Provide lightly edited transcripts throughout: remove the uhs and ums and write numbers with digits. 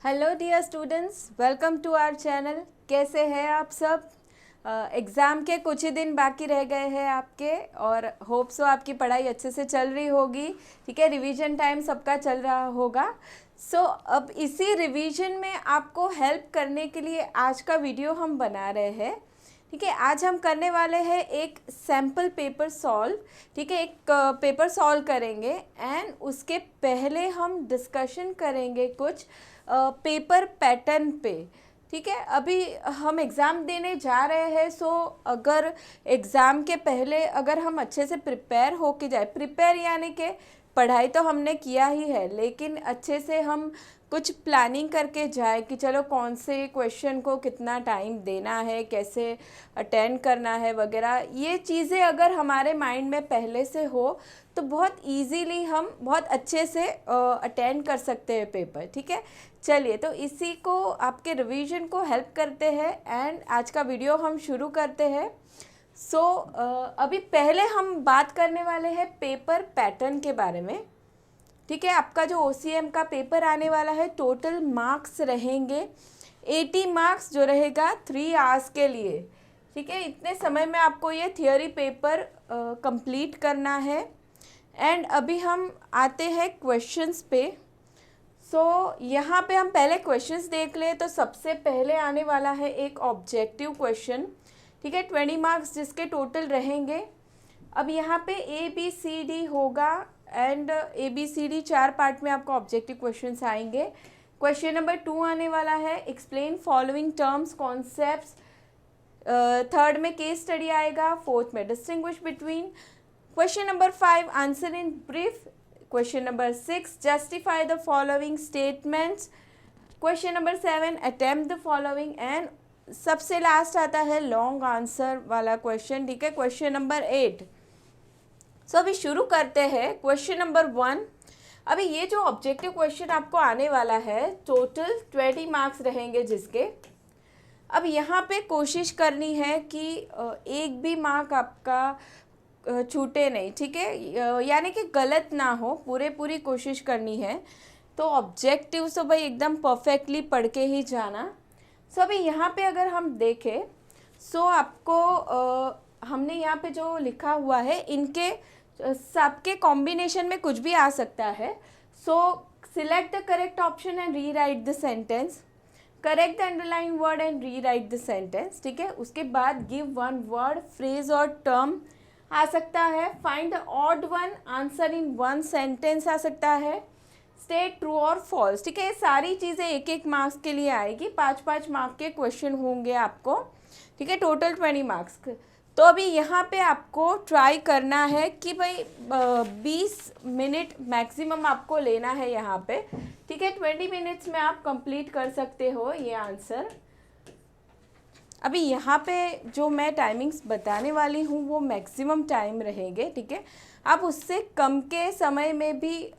Hello dear students, welcome to our channel. कैसे हैं आप सब? एग्ज़ाम के कुछ ही दिन बाकी रह गए हैं आपके, और होप सो आपकी पढ़ाई अच्छे से चल रही होगी। ठीक है, रिवीजन टाइम सबका चल रहा होगा। अब इसी रिवीजन में आपको हेल्प करने के लिए आज का वीडियो हम बना रहे हैं। ठीक है, आज हम करने वाले हैं एक सैम्पल पेपर सॉल्व। ठीक है, एक पेपर सॉल्व करेंगे एंड उसके पहले हम डिस्कशन करेंगे कुछ पेपर पैटर्न पे। ठीक है, अभी हम एग्ज़ाम देने जा रहे हैं, अगर एग्ज़ाम के पहले अगर हम अच्छे से प्रिपेयर हो के जाए, प्रिपेयर यानी कि पढ़ाई तो हमने किया ही है, लेकिन अच्छे से हम कुछ प्लानिंग करके जाए कि चलो कौन से क्वेश्चन को कितना टाइम देना है, कैसे अटेंड करना है वगैरह, ये चीज़ें अगर हमारे माइंड में पहले से हो तो बहुत इजीली हम बहुत अच्छे से अटेंड कर सकते हैं पेपर। ठीक है, चलिए तो इसी को आपके रिवीजन को हेल्प करते हैं एंड आज का वीडियो हम शुरू करते हैं। अभी पहले हम बात करने वाले हैं पेपर पैटर्न के बारे में। ठीक है, आपका जो OCM का पेपर आने वाला है, टोटल मार्क्स रहेंगे 80 मार्क्स, जो रहेगा 3 आवर्स के लिए। ठीक है, इतने समय में आपको ये थियोरी पेपर कंप्लीट करना है। एंड अभी हम आते हैं क्वेश्चंस पे। यहाँ पे हम पहले क्वेश्चंस देख ले तो सबसे पहले आने वाला है एक ऑब्जेक्टिव क्वेश्चन। ठीक है, 20 मार्क्स जिसके टोटल रहेंगे। अब यहाँ पे ABCD होगा एंड ABCD 4 पार्ट में आपको ऑब्जेक्टिव क्वेश्चंस आएंगे। क्वेश्चन नंबर 2 आने वाला है explain following terms concepts. Third में केस स्टडी आएगा, फोर्थ में distinguish between. Question number 5 answer in brief. Question number 6 justify the following statements. Question number 7 attempt the following and सबसे last आता है लॉन्ग आंसर वाला क्वेश्चन। ठीक है, question number 8। अभी शुरू करते हैं क्वेश्चन नंबर 1। अभी ये जो ऑब्जेक्टिव क्वेश्चन आपको आने वाला है, टोटल 20 मार्क्स रहेंगे जिसके। अब यहाँ पे कोशिश करनी है कि एक भी मार्क आपका छूटे नहीं। ठीक है, यानी कि गलत ना हो, पूरी कोशिश करनी है। तो ऑब्जेक्टिव तो भाई एकदम परफेक्टली पढ़ के ही जाना। अभी यहाँ पे अगर हम देखें आपको हमने यहाँ पे जो लिखा हुआ है, इनके सबके कॉम्बिनेशन में कुछ भी आ सकता है। Select the correct option and rewrite the sentence. Correct the underline word and rewrite the sentence. ठीक है, उसके बाद गिव वन वर्ड, फ्रेज और टर्म आ सकता है। Find the odd one, answer in one sentence आ सकता है। स्टेट ट्रू और फॉल्स। ठीक है, ये सारी चीज़ें एक एक मार्क्स के लिए आएगी। 5-5 मार्क के क्वेश्चन होंगे आपको। ठीक है, टोटल 20 मार्क्स। तो अभी यहाँ पे आपको ट्राई करना है कि भाई 20 मिनट मैक्सिमम आपको लेना है यहाँ पे। ठीक है, 20 मिनट्स में आप कंप्लीट कर सकते हो ये आंसर। अभी यहाँ पे जो मैं टाइमिंग्स बताने वाली हूँ वो मैक्सिमम टाइम रहेंगे। ठीक है, आप उससे कम के समय में भी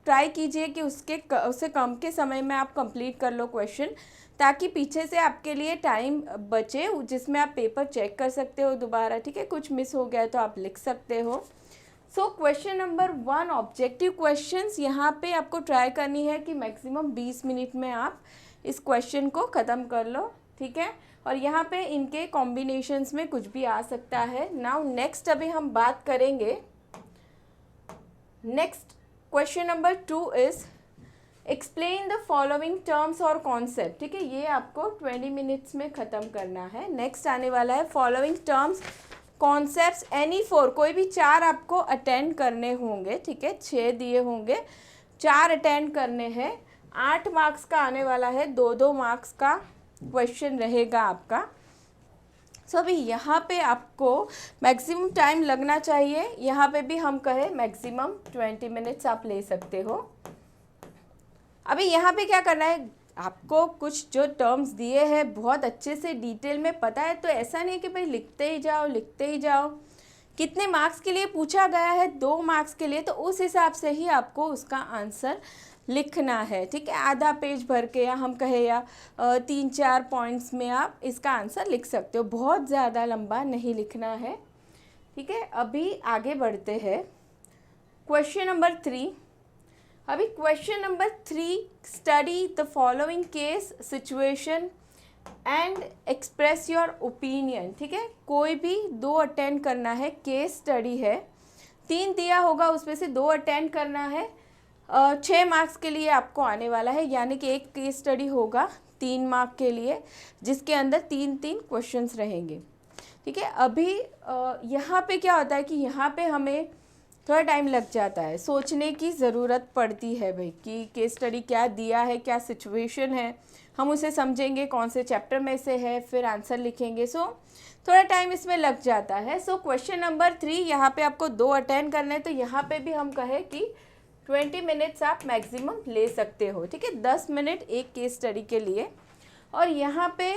ट्राई कीजिए कि उससे कम के समय में आप कंप्लीट कर लो क्वेश्चन, ताकि पीछे से आपके लिए टाइम बचे जिसमें आप पेपर चेक कर सकते हो दोबारा। ठीक है, कुछ मिस हो गया तो आप लिख सकते हो। क्वेश्चन नंबर 1 ऑब्जेक्टिव क्वेश्चंस, यहाँ पे आपको ट्राई करनी है कि मैक्सिमम 20 मिनट में आप इस क्वेश्चन को ख़त्म कर लो। ठीक है, और यहाँ पे इनके कॉम्बिनेशंस में कुछ भी आ सकता है। नाउ नेक्स्ट अभी हम बात करेंगे। Next question number 2 is explain the following terms और कॉन्सेप्ट। ठीक है, ये आपको 20 मिनट्स में ख़त्म करना है। नेक्स्ट आने वाला है फॉलोइंग टर्म्स कॉन्सेप्ट्स एनी 4, कोई भी 4 आपको अटेंड करने होंगे। ठीक है, 6 दिए होंगे, 4 अटेंड करने हैं। 8 मार्क्स का आने वाला है, 2-2 मार्क्स का क्वेश्चन रहेगा आपका। अभी यहाँ पे आपको मैक्सिमम टाइम लगना चाहिए। यहाँ पे भी हम कहें मैक्सिमम 20 मिनट्स आप ले सकते हो। अभी यहाँ पे क्या करना है, आपको कुछ जो टर्म्स दिए हैं बहुत अच्छे से डिटेल में पता है, तो ऐसा नहीं कि भाई लिखते ही जाओ। कितने मार्क्स के लिए पूछा गया है, 2 मार्क्स के लिए, तो उस हिसाब से ही आपको उसका आंसर लिखना है। ठीक है, आधा पेज भर के या हम कहें या 3-4 पॉइंट्स में आप इसका आंसर लिख सकते हो, बहुत ज़्यादा लंबा नहीं लिखना है। ठीक है, अभी आगे बढ़ते हैं क्वेश्चन नंबर 3। अभी question number 3, study the following case situation and express your opinion. ठीक है, कोई भी 2 अटेंड करना है, केस स्टडी है, 3 दिया होगा उसमें से 2 अटेंड करना है, 6 मार्क्स के लिए आपको आने वाला है, यानी कि एक केस स्टडी होगा 3 मार्क के लिए, जिसके अंदर 3-3 क्वेश्चंस रहेंगे। ठीक है, अभी यहाँ पे क्या होता है कि यहाँ पे हमें थोड़ा टाइम लग जाता है, सोचने की ज़रूरत पड़ती है भाई कि केस स्टडी क्या दिया है, क्या सिचुएशन है, हम उसे समझेंगे कौन से चैप्टर में से है, फिर आंसर लिखेंगे। सो थोड़ा टाइम इसमें लग जाता है। सो क्वेश्चन नंबर 3 यहाँ पे आपको 2 अटेंड करने हैं, तो यहाँ पे भी हम कहें कि 20 मिनट्स आप मैक्सिमम ले सकते हो। ठीक है, 10 मिनट एक केस स्टडी के लिए। और यहाँ पे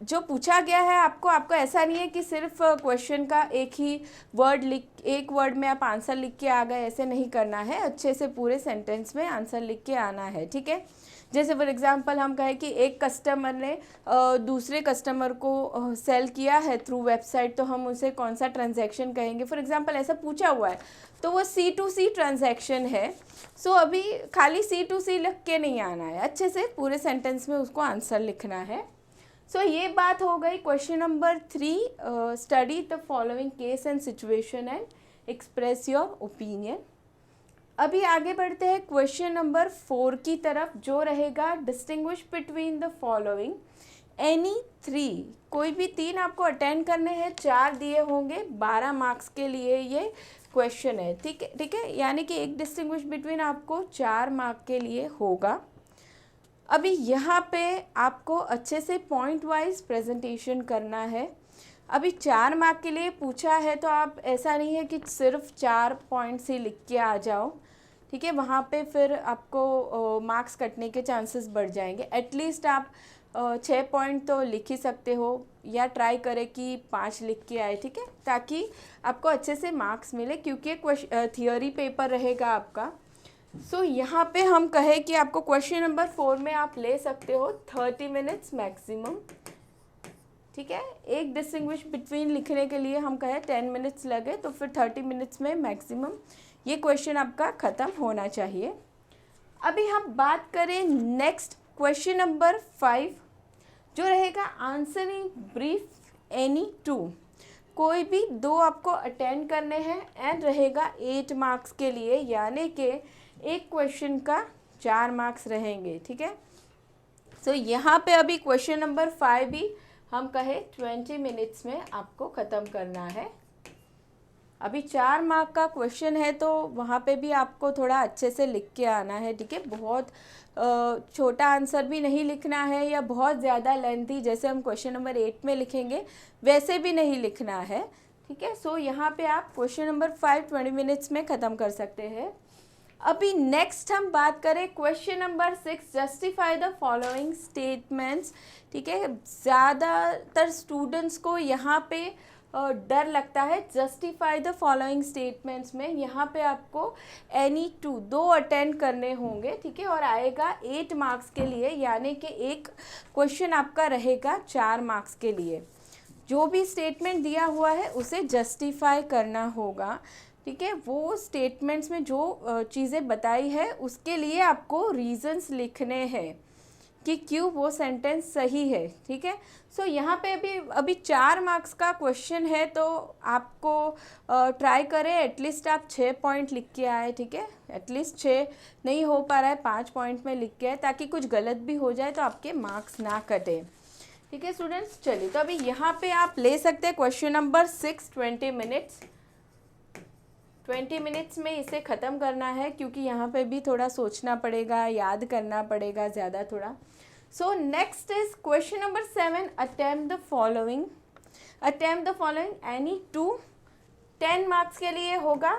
जो पूछा गया है आपको ऐसा नहीं है कि सिर्फ क्वेश्चन का एक वर्ड में आप आंसर लिख के आ गए, ऐसे नहीं करना है, अच्छे से पूरे सेंटेंस में आंसर लिख के आना है। ठीक है, जैसे फॉर एग्जांपल हम कहें कि एक कस्टमर ने दूसरे कस्टमर को सेल किया है थ्रू वेबसाइट, तो हम उसे कौन सा ट्रांजैक्शन कहेंगे, फॉर एग्जांपल ऐसा पूछा हुआ है, तो वो C2C ट्रांजैक्शन है। सो अभी खाली C2C लिख के नहीं आना है, अच्छे से पूरे सेंटेंस में उसको आंसर लिखना है। सो ये बात हो गई question number 3, study the following case and situation and express your opinion. अभी आगे बढ़ते हैं क्वेश्चन नंबर 4 की तरफ, जो रहेगा distinguish between the following any 3। कोई भी 3 आपको अटेंड करने हैं, 4 दिए होंगे, 12 मार्क्स के लिए ये क्वेश्चन है। ठीक है, यानी कि एक डिस्टिंग्विश बिटवीन आपको 4 मार्क के लिए होगा। अभी यहाँ पे आपको अच्छे से पॉइंट वाइज प्रेजेंटेशन करना है। अभी 4 मार्क के लिए पूछा है, तो आप ऐसा नहीं है कि सिर्फ 4 पॉइंट्स ही लिख के आ जाओ। ठीक है, वहाँ पे फिर आपको मार्क्स कटने के चांसेस बढ़ जाएंगे। एटलीस्ट आप 6 पॉइंट तो लिख ही सकते हो, या ट्राई करें कि 5 लिख के आए। ठीक है, ताकि आपको अच्छे से मार्क्स मिले, क्योंकि थियोरी पेपर रहेगा आपका। सो यहाँ पे हम कहें कि आपको क्वेश्चन नंबर 4 में आप ले सकते हो 30 मिनट्स मैक्सिमम। ठीक है, एक डिस्टिंग्विश बिटवीन लिखने के लिए हम कहें 10 मिनट्स लगे, तो फिर 30 मिनट्स में मैक्सिमम ये क्वेश्चन आपका ख़त्म होना चाहिए। अभी हम बात करें नेक्स्ट क्वेश्चन नंबर 5, जो रहेगा आंसरिंग ब्रीफ एनी 2। कोई भी 2 आपको अटेंड करने हैं एंड रहेगा 8 मार्क्स के लिए, यानी कि एक क्वेश्चन का 4 मार्क्स रहेंगे। ठीक है, सो यहाँ पे अभी क्वेश्चन नंबर 5 भी हम कहें 20 मिनट्स में आपको ख़त्म करना है। अभी 4 मार्क का क्वेश्चन है, तो वहाँ पे भी आपको थोड़ा अच्छे से लिख के आना है। ठीक है, बहुत छोटा आंसर भी नहीं लिखना है, या बहुत ज़्यादा लेंथी जैसे हम क्वेश्चन नंबर 8 में लिखेंगे वैसे भी नहीं लिखना है। ठीक है, सो यहाँ पे आप क्वेश्चन नंबर 5 20 मिनट्स में ख़त्म कर सकते हैं। अभी नेक्स्ट हम बात करें question number 6, justify the following statements. ठीक है, ज़्यादातर स्टूडेंट्स को यहाँ पे डर लगता है जस्टिफाई द फॉलोइंग स्टेटमेंट्स में। यहाँ पे आपको एनी 2 अटेंड करने होंगे। ठीक है, और आएगा 8 मार्क्स के लिए, यानी कि एक क्वेश्चन आपका रहेगा 4 मार्क्स के लिए। जो भी स्टेटमेंट दिया हुआ है उसे जस्टिफाई करना होगा। ठीक है, वो स्टेटमेंट्स में जो चीज़ें बताई है उसके लिए आपको रीजंस लिखने हैं कि क्यों वो सेंटेंस सही है। ठीक है, सो यहाँ पे अभी 4 मार्क्स का क्वेश्चन है, तो आपको ट्राई करें एटलीस्ट आप 6 पॉइंट लिख के आए। ठीक है, एटलीस्ट 6 नहीं हो पा रहा है 5 पॉइंट में लिख के आए, ताकि कुछ गलत भी हो जाए तो आपके मार्क्स ना कटे। ठीक है स्टूडेंट्स, चलिए तो अभी यहाँ पे आप ले सकते हैं क्वेश्चन नंबर 6 20 मिनट्स। 20 मिनट्स में इसे ख़त्म करना है, क्योंकि यहाँ पे भी थोड़ा सोचना पड़ेगा, याद करना पड़ेगा ज़्यादा थोड़ा। So next is question number 7, attempt the following any 2। 10 marks के लिए होगा,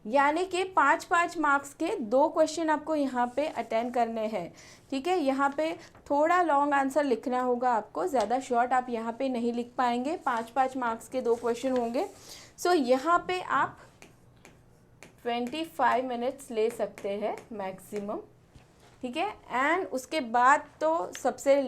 यानी कि 5-5 मार्क्स के 2 क्वेश्चन आपको यहाँ पे अटेंड करने हैं। ठीक है, यहाँ पे थोड़ा लॉन्ग आंसर लिखना होगा आपको, ज़्यादा शॉर्ट आप यहाँ पे नहीं लिख पाएंगे। 5-5 मार्क्स के 2 क्वेश्चन होंगे। सो यहाँ पे आप 25 मिनट्स ले सकते हैं मैक्सिमम। ठीक है, एंड उसके बाद तो सबसे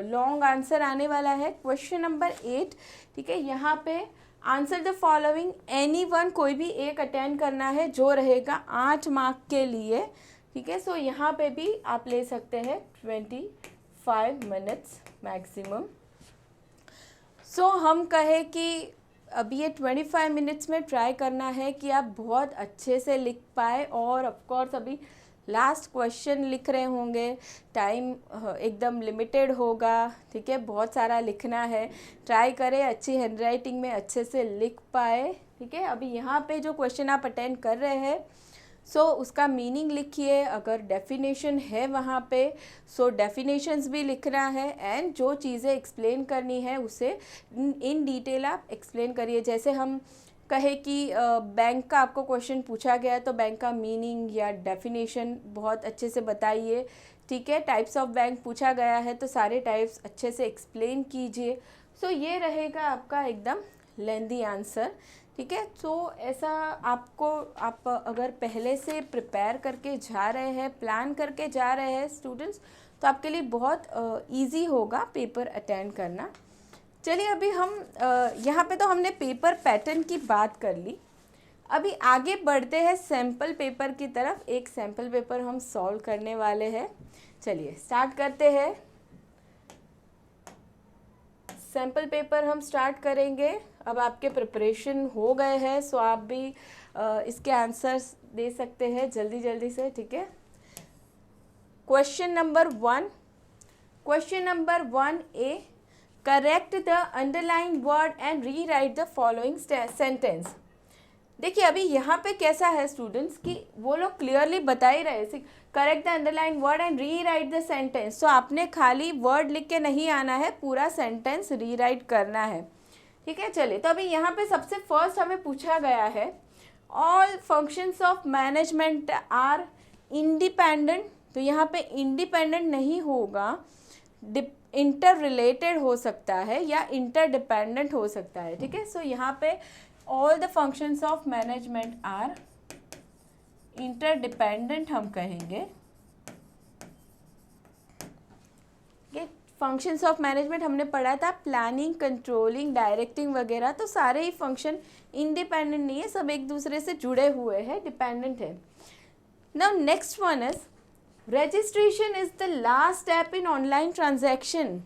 लॉन्ग आंसर आने वाला है क्वेश्चन नंबर 8। ठीक है, यहाँ पे आंसर द फॉलोइंग एनी 1, कोई भी एक अटेंड करना है, जो रहेगा 8 मार्क के लिए। ठीक है। सो यहाँ पे भी आप ले सकते हैं 25 मिनट्स मैक्सिमम। सो हम कहे कि अब ये 25 मिनट्स में ट्राई करना है कि आप बहुत अच्छे से लिख पाए, और ऑफ कोर्स अभी लास्ट क्वेश्चन लिख रहे होंगे, टाइम एकदम लिमिटेड होगा, ठीक है, बहुत सारा लिखना है। ट्राई करें अच्छी हैंडराइटिंग में अच्छे से लिख पाए, ठीक है। अभी यहाँ पे जो क्वेश्चन आप अटेंड कर रहे हैं, सो उसका मीनिंग लिखिए, अगर डेफिनेशन है वहाँ पे सो डेफिनेशंस भी लिखना है, एंड जो चीज़ें एक्सप्लेन करनी है उसे इन डिटेल आप एक्सप्लेन करिए। जैसे हम कहे कि बैंक का आपको क्वेश्चन पूछा गया है तो बैंक का मीनिंग या डेफिनेशन बहुत अच्छे से बताइए, ठीक है। टाइप्स ऑफ बैंक पूछा गया है तो सारे टाइप्स अच्छे से एक्सप्लेन कीजिए। सो ये रहेगा आपका एकदम लेंदी आंसर, ठीक है। तो ऐसा आप अगर पहले से प्रिपेयर करके जा रहे हैं, प्लान करके जा रहे हैं स्टूडेंट्स, तो आपके लिए बहुत इजी होगा पेपर अटेंड करना। चलिए अभी हम यहाँ पे तो हमने पेपर पैटर्न की बात कर ली, अभी आगे बढ़ते हैं सैम्पल पेपर की तरफ। एक सैम्पल पेपर हम सॉल्व करने वाले हैं। चलिए स्टार्ट करते हैं। सैम्पल पेपर हम स्टार्ट करेंगे। अब आपके प्रिपरेशन हो गए हैं, सो आप भी इसके आंसर्स दे सकते हैं जल्दी जल्दी से, ठीक है। Question number 1 A, correct the underline word and rewrite the following sentence. देखिए अभी यहाँ पे कैसा है स्टूडेंट्स कि वो लोग क्लियरली बता ही रहे, correct the underline word and rewrite the sentence. तो आपने खाली वर्ड लिख के नहीं आना है, पूरा सेंटेंस रीराइट करना है, ठीक है। चलिए तो अभी यहाँ पे सबसे फर्स्ट हमें पूछा गया है all functions of management are independent. तो यहाँ पे इंडिपेंडेंट नहीं होगा, इंटर रिलेटेड हो सकता है या इंटरडिपेंडेंट हो सकता है, ठीक है। सो यहाँ पे all the functions of management are interdependent हम कहेंगे। फंक्शंस ऑफ मैनेजमेंट हमने पढ़ा था, प्लानिंग, कंट्रोलिंग, डायरेक्टिंग वगैरह, तो सारे ही फंक्शन इंडिपेंडेंट नहीं है, सब एक दूसरे से जुड़े हुए हैं, डिपेंडेंट है। Now next one is registration is the last step in online transaction.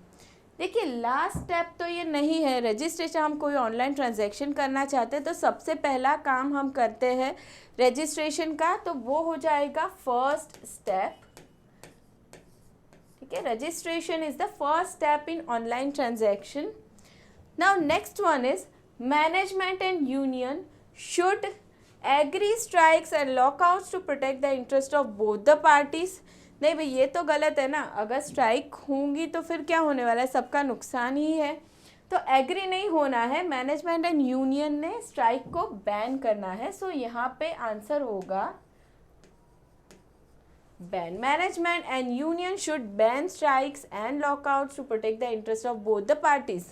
देखिए लास्ट स्टेप तो ये नहीं है, रजिस्ट्रेशन हम कोई ऑनलाइन ट्रांजैक्शन करना चाहते हैं तो सबसे पहला काम हम करते हैं रजिस्ट्रेशन का, तो वो हो जाएगा फर्स्ट स्टेप, ठीक है। Registration is the first step in online transaction. Now next one is management and union should agree strikes and lockouts to protect the interest of both the parties. नहीं भाई ये तो गलत है ना, अगर स्ट्राइक होंगी तो फिर क्या होने वाला है, सबका नुकसान ही है। तो एग्री नहीं होना है, मैनेजमेंट एंड यूनियन ने स्ट्राइक को बैन करना है। सो यहाँ पे आंसर होगा ban. Management and union should ban strikes and lockouts to protect the interest of both the parties.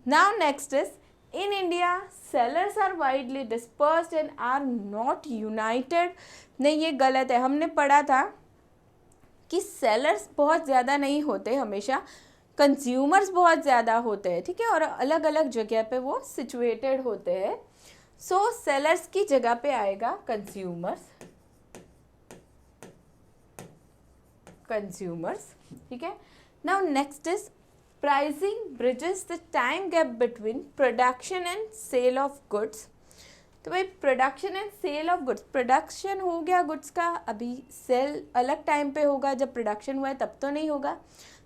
Now next is in India sellers are widely dispersed and are not united। नहीं ये गलत है, हमने पढ़ा था कि sellers बहुत ज़्यादा नहीं होते, हमेशा कंज्यूमर्स बहुत ज़्यादा होते हैं, ठीक है, और अलग अलग जगह पे वो सिचुएटेड होते हैं। सो सेलर्स की जगह पे आएगा कंज्यूमर्स, ठीक है। Now next is pricing bridges the time gap between production and sale of goods. तो भाई production and sale of goods, production हो गया गुड्स का, अभी सेल अलग टाइम पे होगा, जब प्रोडक्शन हुआ है तब तो नहीं होगा।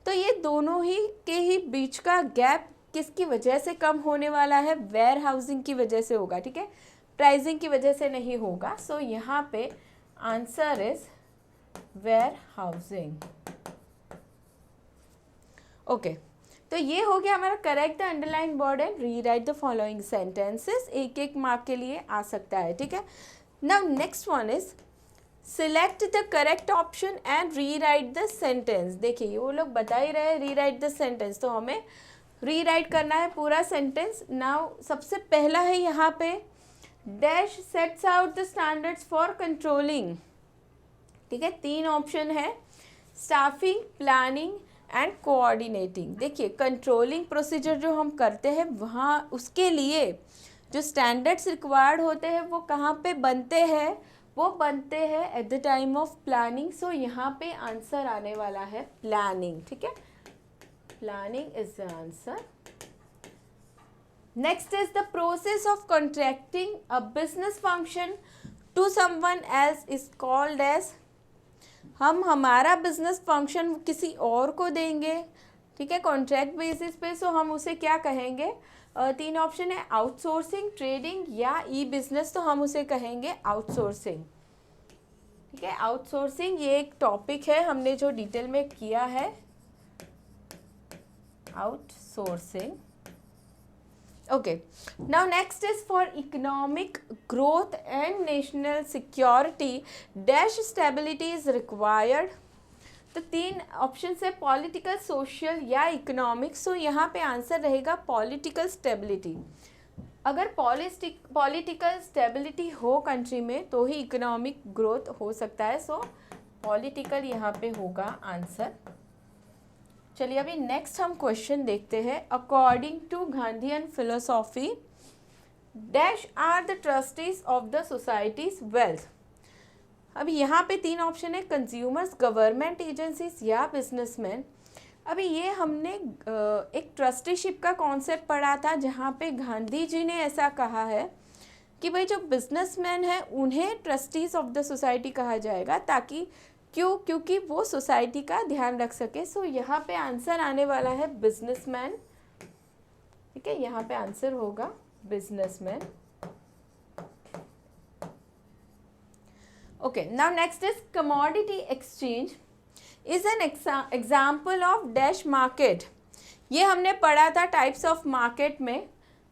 तो ये दोनों ही के ही बीच का गैप किसकी वजह से कम होने वाला है, वेयर हाउसिंग की वजह से होगा, ठीक है, प्राइसिंग की वजह से नहीं होगा। सो यहाँ पे answer is warehousing. Okay तो ये हो गया हमारा correct the underline word and rewrite the following sentences, एक एक मार्क के लिए आ सकता है, ठीक है। Now next one is select the correct option and rewrite the sentence. देखिए वो लोग बता ही रहे रीराइट द सेंटेंस, तो हमें रीराइट करना है पूरा सेंटेंस। नाउ सबसे पहला है यहाँ पे dash sets out the standards for controlling, ठीक है, 3 ऑप्शन है, स्टाफिंग, प्लानिंग एंड कोऑर्डिनेटिंग। देखिए कंट्रोलिंग प्रोसीजर जो हम करते हैं वहाँ उसके लिए जो स्टैंडर्ड्स रिक्वायर्ड होते हैं वो कहाँ पे बनते हैं, वो बनते हैं at the time of planning. So यहाँ पे आंसर आने वाला है प्लानिंग, ठीक है, planning is the answer. Next is the process of contracting a business function to someone else is called as, हम हमारा बिजनेस फंक्शन किसी और को देंगे, ठीक है, कॉन्ट्रैक्ट बेसिस पे, सो हम उसे क्या कहेंगे? 3 ऑप्शन है, आउटसोर्सिंग, ट्रेडिंग या ई बिजनेस, तो हम उसे कहेंगे आउटसोर्सिंग, ठीक है। आउटसोर्सिंग ये एक टॉपिक है हमने जो डिटेल में किया है, outsourcing. Okay, now next is for economic growth and national security dash stability is required. तो 3 ऑप्शन है, पॉलिटिकल, सोशल या इकोनॉमिक। सो यहाँ पे आंसर रहेगा पॉलिटिकल स्टेबिलिटी। अगर पॉलिटिकल स्टेबिलिटी हो कंट्री में तो ही इकोनॉमिक ग्रोथ हो सकता है। सो पॉलिटिकल यहाँ पे होगा आंसर। चलिए अभी नेक्स्ट हम क्वेश्चन देखते हैं। According to Gandhian philosophy dash are the trustees of the society's wealth. अभी यहाँ पे 3 ऑप्शन है, कंज्यूमर्स, गवर्नमेंट एजेंसीज या बिजनेसमैन। अभी ये हमने एक ट्रस्टीशिप का कॉन्सेप्ट पढ़ा था जहाँ पे गांधी जी ने ऐसा कहा है कि भाई जो बिजनेसमैन है उन्हें ट्रस्टीज ऑफ द सोसाइटी कहा जाएगा, ताकि क्योंकि वो सोसाइटी का ध्यान रख सके। सो यहाँ पे आंसर आने वाला है बिजनेसमैन, ठीक है, यहाँ पे आंसर होगा businessman. Okay, now next is commodity exchange is an example of dash market. ये हमने पढ़ा था टाइप्स ऑफ मार्केट में।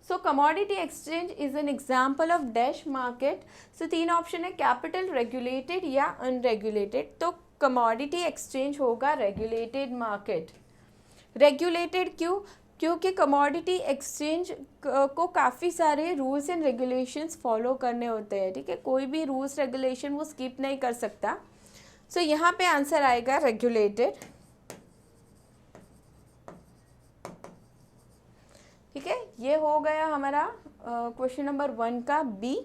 So commodity exchange is an example of dash market. So 3 option है, कैपिटल, रेगुलेटेड या अनरेगुलेटेड। तो commodity exchange होगा regulated market. Regulated क्यों? क्योंकि कमोडिटी एक्सचेंज को काफ़ी सारे रूल्स एंड रेगुलेशंस फॉलो करने होते हैं, ठीक है, कोई भी रूल्स रेगुलेशन वो स्किप नहीं कर सकता। सो यहाँ पे आंसर आएगा रेगुलेटेड, ठीक है। ये हो गया हमारा क्वेश्चन नंबर 1 का बी,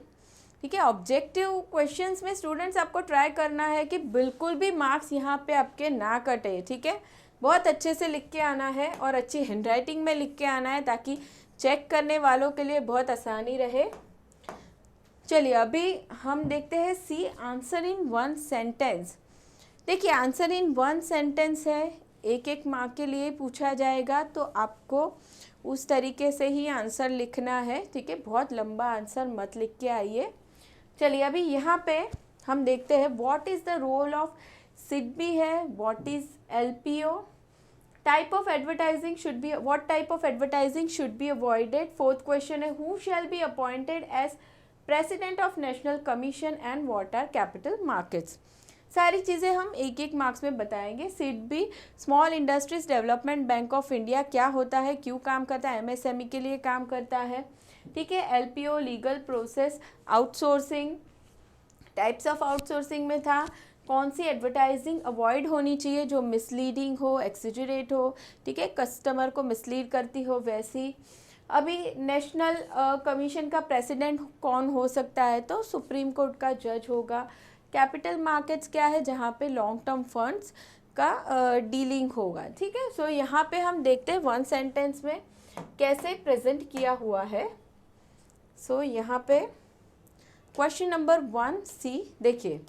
ठीक है। ऑब्जेक्टिव क्वेश्चंस में स्टूडेंट्स आपको ट्राई करना है कि बिल्कुल भी मार्क्स यहाँ पे आपके ना कटे, ठीक है। बहुत अच्छे से लिख के आना है और अच्छी हैंडराइटिंग में लिख के आना है, ताकि चेक करने वालों के लिए बहुत आसानी रहे। चलिए अभी हम देखते हैं सी, आंसर इन 1 सेंटेंस। देखिए आंसर इन 1 सेंटेंस है, एक मार्क के लिए पूछा जाएगा, तो आपको उस तरीके से ही आंसर लिखना है, ठीक है। बहुत लंबा आंसर मत लिख के आइए। चलिए अभी यहाँ पे हम देखते हैं what is the role of SIDBI है, what is LPO, type of advertising should be, what type of advertising should be avoided. 4th question है, who shall be appointed as president of national commission and what are capital markets. सारी चीज़ें हम एक marks में बताएंगे। SIDBI small industries development bank of India क्या होता है, क्यों काम करता है, MSME के लिए काम करता है, ठीक है। LPO legal process, outsourcing, types of outsourcing में था कौन सी एडवर्टाइजिंग अवॉइड होनी चाहिए, जो मिसलीडिंग हो, एक्सेजरेट हो, ठीक है, कस्टमर को मिसलीड करती हो वैसी। अभी नेशनल कमीशन का प्रेसिडेंट कौन हो सकता है, तो सुप्रीम कोर्ट का जज होगा। कैपिटल मार्केट्स क्या है, जहाँ पे लॉन्ग टर्म फंड्स का डीलिंग होगा, ठीक है। सो यहाँ पे हम देखते हैं 1 सेंटेंस में कैसे प्रेजेंट किया हुआ है। सो यहाँ पे क्वेश्चन नंबर 1C देखिए,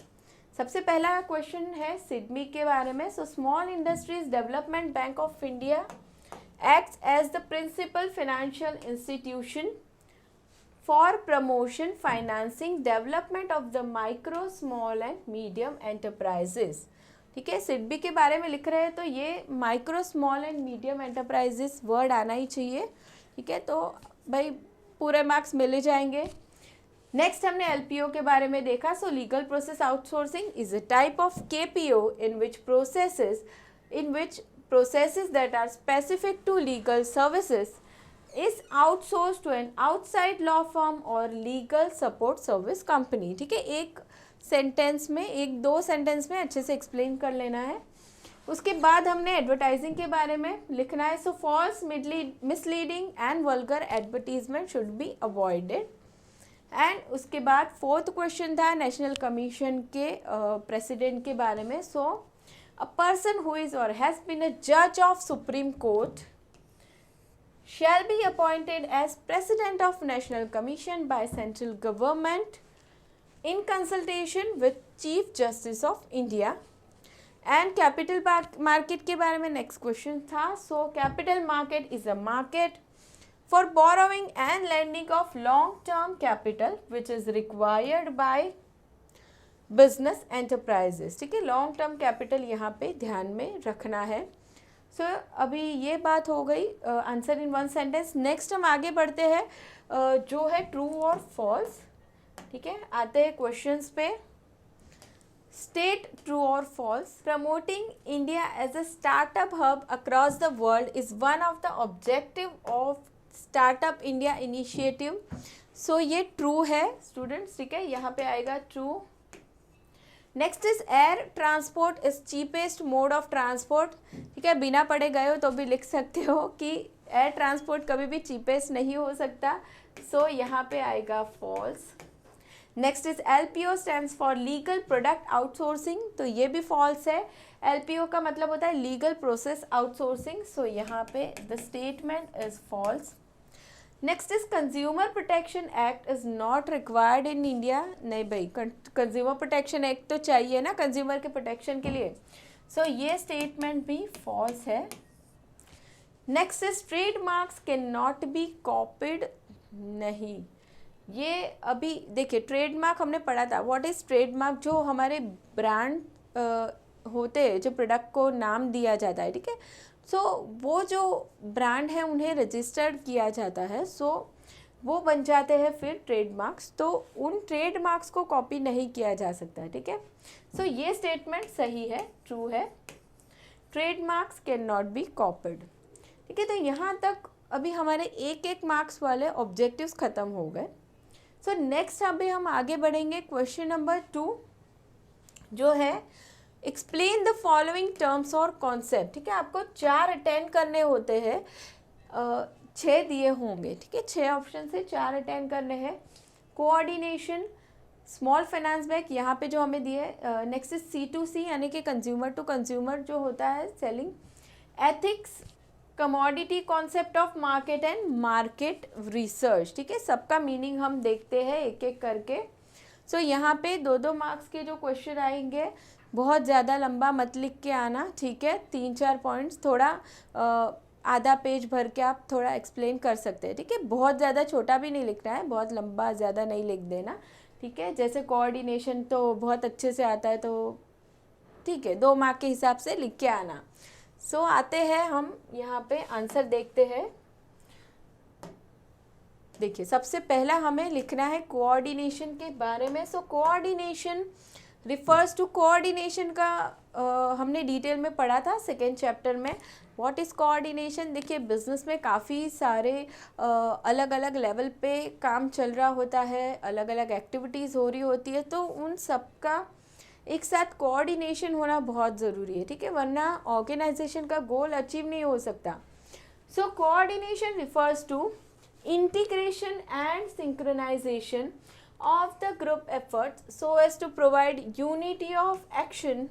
सबसे पहला क्वेश्चन है सिडबी के बारे में। So small industries development bank of India acts as the principal financial institution for promotion, financing, development of the micro, small and medium enterprises, ठीक है। सिडबी के बारे में लिख रहे हैं तो ये micro, small and medium enterprises word आना ही चाहिए, ठीक है। तो भाई पूरे मार्क्स मिल जाएंगे। नेक्स्ट हमने LPO के बारे में देखा। सो legal process outsourcing is a type of KPO in which processes that are specific to legal services is outsourced to an outside law firm or legal support service company, ठीक है। एक sentence में, 1-2 sentence में अच्छे से explain कर लेना है। उसके बाद हमने एडवर्टाइजिंग के बारे में लिखना है। So false, misleading and vulgar advertisement should be avoided, and उसके बाद फोर्थ क्वेश्चन था नेशनल कमीशन के प्रेसिडेंट के बारे में. So a person who is और हैज़ बीन अ जज of supreme court shall be appointed as president of national commission by central government in consultation with chief justice of India. And capital market के बारे में next question था. So capital market is a market for borrowing and lending of long term capital which is required by business enterprises. ठीक है, long term capital यहाँ पे ध्यान में रखना है. सो अभी ये बात हो गई answer in one sentence. Next हम आगे बढ़ते हैं जो है ट्रू और फॉल्स. ठीक है, आते हैं क्वेश्चंस पे. स्टेट ट्रू और false. Promoting India as a startup hub across the world is one of the objective of startup India initiative. So ये ट्रू है स्टूडेंट्स. ठीक है, यहाँ पे आएगा true. Next is air transport is cheapest mode of transport. ठीक है, बिना पढ़े गए हो तो भी लिख सकते हो कि एयर ट्रांसपोर्ट कभी भी चीपेस्ट नहीं हो सकता. सो यहाँ पे आएगा false. Next is LPO stands for legal product outsourcing. तो ये भी फॉल्स है. LPO का मतलब होता है लीगल प्रोसेस आउटसोर्सिंग. सो यहाँ पे the statement is false. Next is consumer protection act is not required in India. नहीं भाई, कंज्यूमर प्रोटेक्शन एक्ट तो चाहिए ना कंज्यूमर के प्रोटेक्शन के लिए. सो ये स्टेटमेंट भी फॉल्स है. Next is trademarks can not be copied. नहीं, ये अभी देखिए ट्रेडमार्क हमने पढ़ा था. What is trademark? जो हमारे ब्रांड होते हैं, जो प्रोडक्ट को नाम दिया जाता है. ठीक है, सो वो जो ब्रांड है उन्हें रजिस्टर्ड किया जाता है. सो वो बन जाते हैं फिर ट्रेडमार्क्स. तो उन ट्रेडमार्क्स को कॉपी नहीं किया जा सकता है. ठीक है, सो ये स्टेटमेंट सही है, ट्रू है. Trademarks can not be copied. ठीक है, तो यहाँ तक अभी हमारे एक एक मार्क्स वाले ऑब्जेक्टिव्स ख़त्म हो गए. सो नेक्स्ट अभी हम आगे बढ़ेंगे. क्वेश्चन नंबर 2 जो है एक्सप्लेन द फॉलोइंग टर्म्स और कॉन्सेप्ट. ठीक है, आपको 4 अटेंड करने होते हैं. 6 दिए होंगे. ठीक है, 6 ऑप्शन से 4 अटेंड करने हैं. कोऑर्डिनेशन, स्मॉल फाइनेंस बैंक यहाँ पे जो हमें दिए. नेक्स्ट इज C2C यानी कि कंज्यूमर टू कंज्यूमर जो होता है selling. Ethics, commodity, concept of market and market research. ठीक है, सबका मीनिंग हम देखते हैं एक एक करके. सो यहाँ पे 2-2 मार्क्स के जो क्वेश्चन आएंगे. बहुत ज़्यादा लंबा मत लिख के आना. ठीक है, 3-4 पॉइंट्स, थोड़ा आधा पेज भर के आप थोड़ा एक्सप्लेन कर सकते हैं. ठीक है, बहुत ज़्यादा छोटा भी नहीं लिखना है, बहुत लंबा ज़्यादा नहीं लिख देना. ठीक है, जैसे कोऑर्डिनेशन तो बहुत अच्छे से आता है, तो ठीक है 2 मार्क के हिसाब से लिख के आना. सो आते हैं हम यहाँ पे आंसर देखते हैं. देखिए सबसे पहला हमें लिखना है कोऑर्डिनेशन के बारे में. So coordination refers to, coordination का हमने डिटेल में पढ़ा था 2nd चैप्टर में. What is coordination? देखिए बिजनेस में काफ़ी सारे अलग अलग लेवल पे काम चल रहा होता है, अलग अलग एक्टिविटीज़ हो रही होती है, तो उन सब का एक साथ कोऑर्डिनेशन होना बहुत ज़रूरी है. ठीक है, वरना ऑर्गेनाइजेशन का गोल अचीव नहीं हो सकता. So coordination refers to integration and synchronization of the group efforts so as to provide unity of action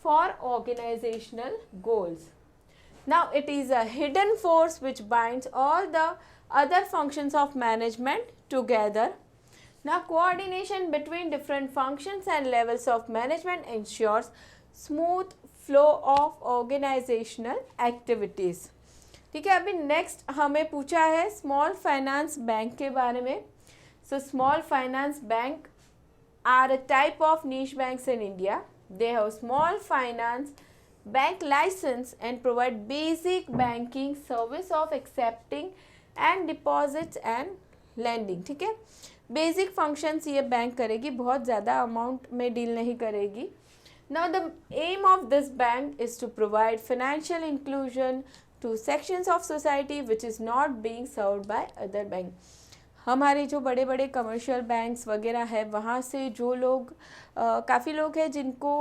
for organizational goals. Now it is a hidden force which binds all the other functions of management together. Now coordination between different functions and levels of management ensures smooth flow of organizational activities. ठीक है, अभी next हमें पूछा है small finance bank के बारे में. So small finance bank are a type of niche banks in India. They have small finance bank licence and provide basic banking service of accepting and deposits and lending. ठीक है, basic functions ये bank करेगी, बहुत ज़्यादा amount में deal नहीं करेगी. Now the aim of this bank is to provide financial inclusion to sections of society which is not being served by other bank. हमारे जो बड़े बड़े कमर्शियल बैंक्स वगैरह है वहाँ से जो लोग काफ़ी लोग हैं जिनको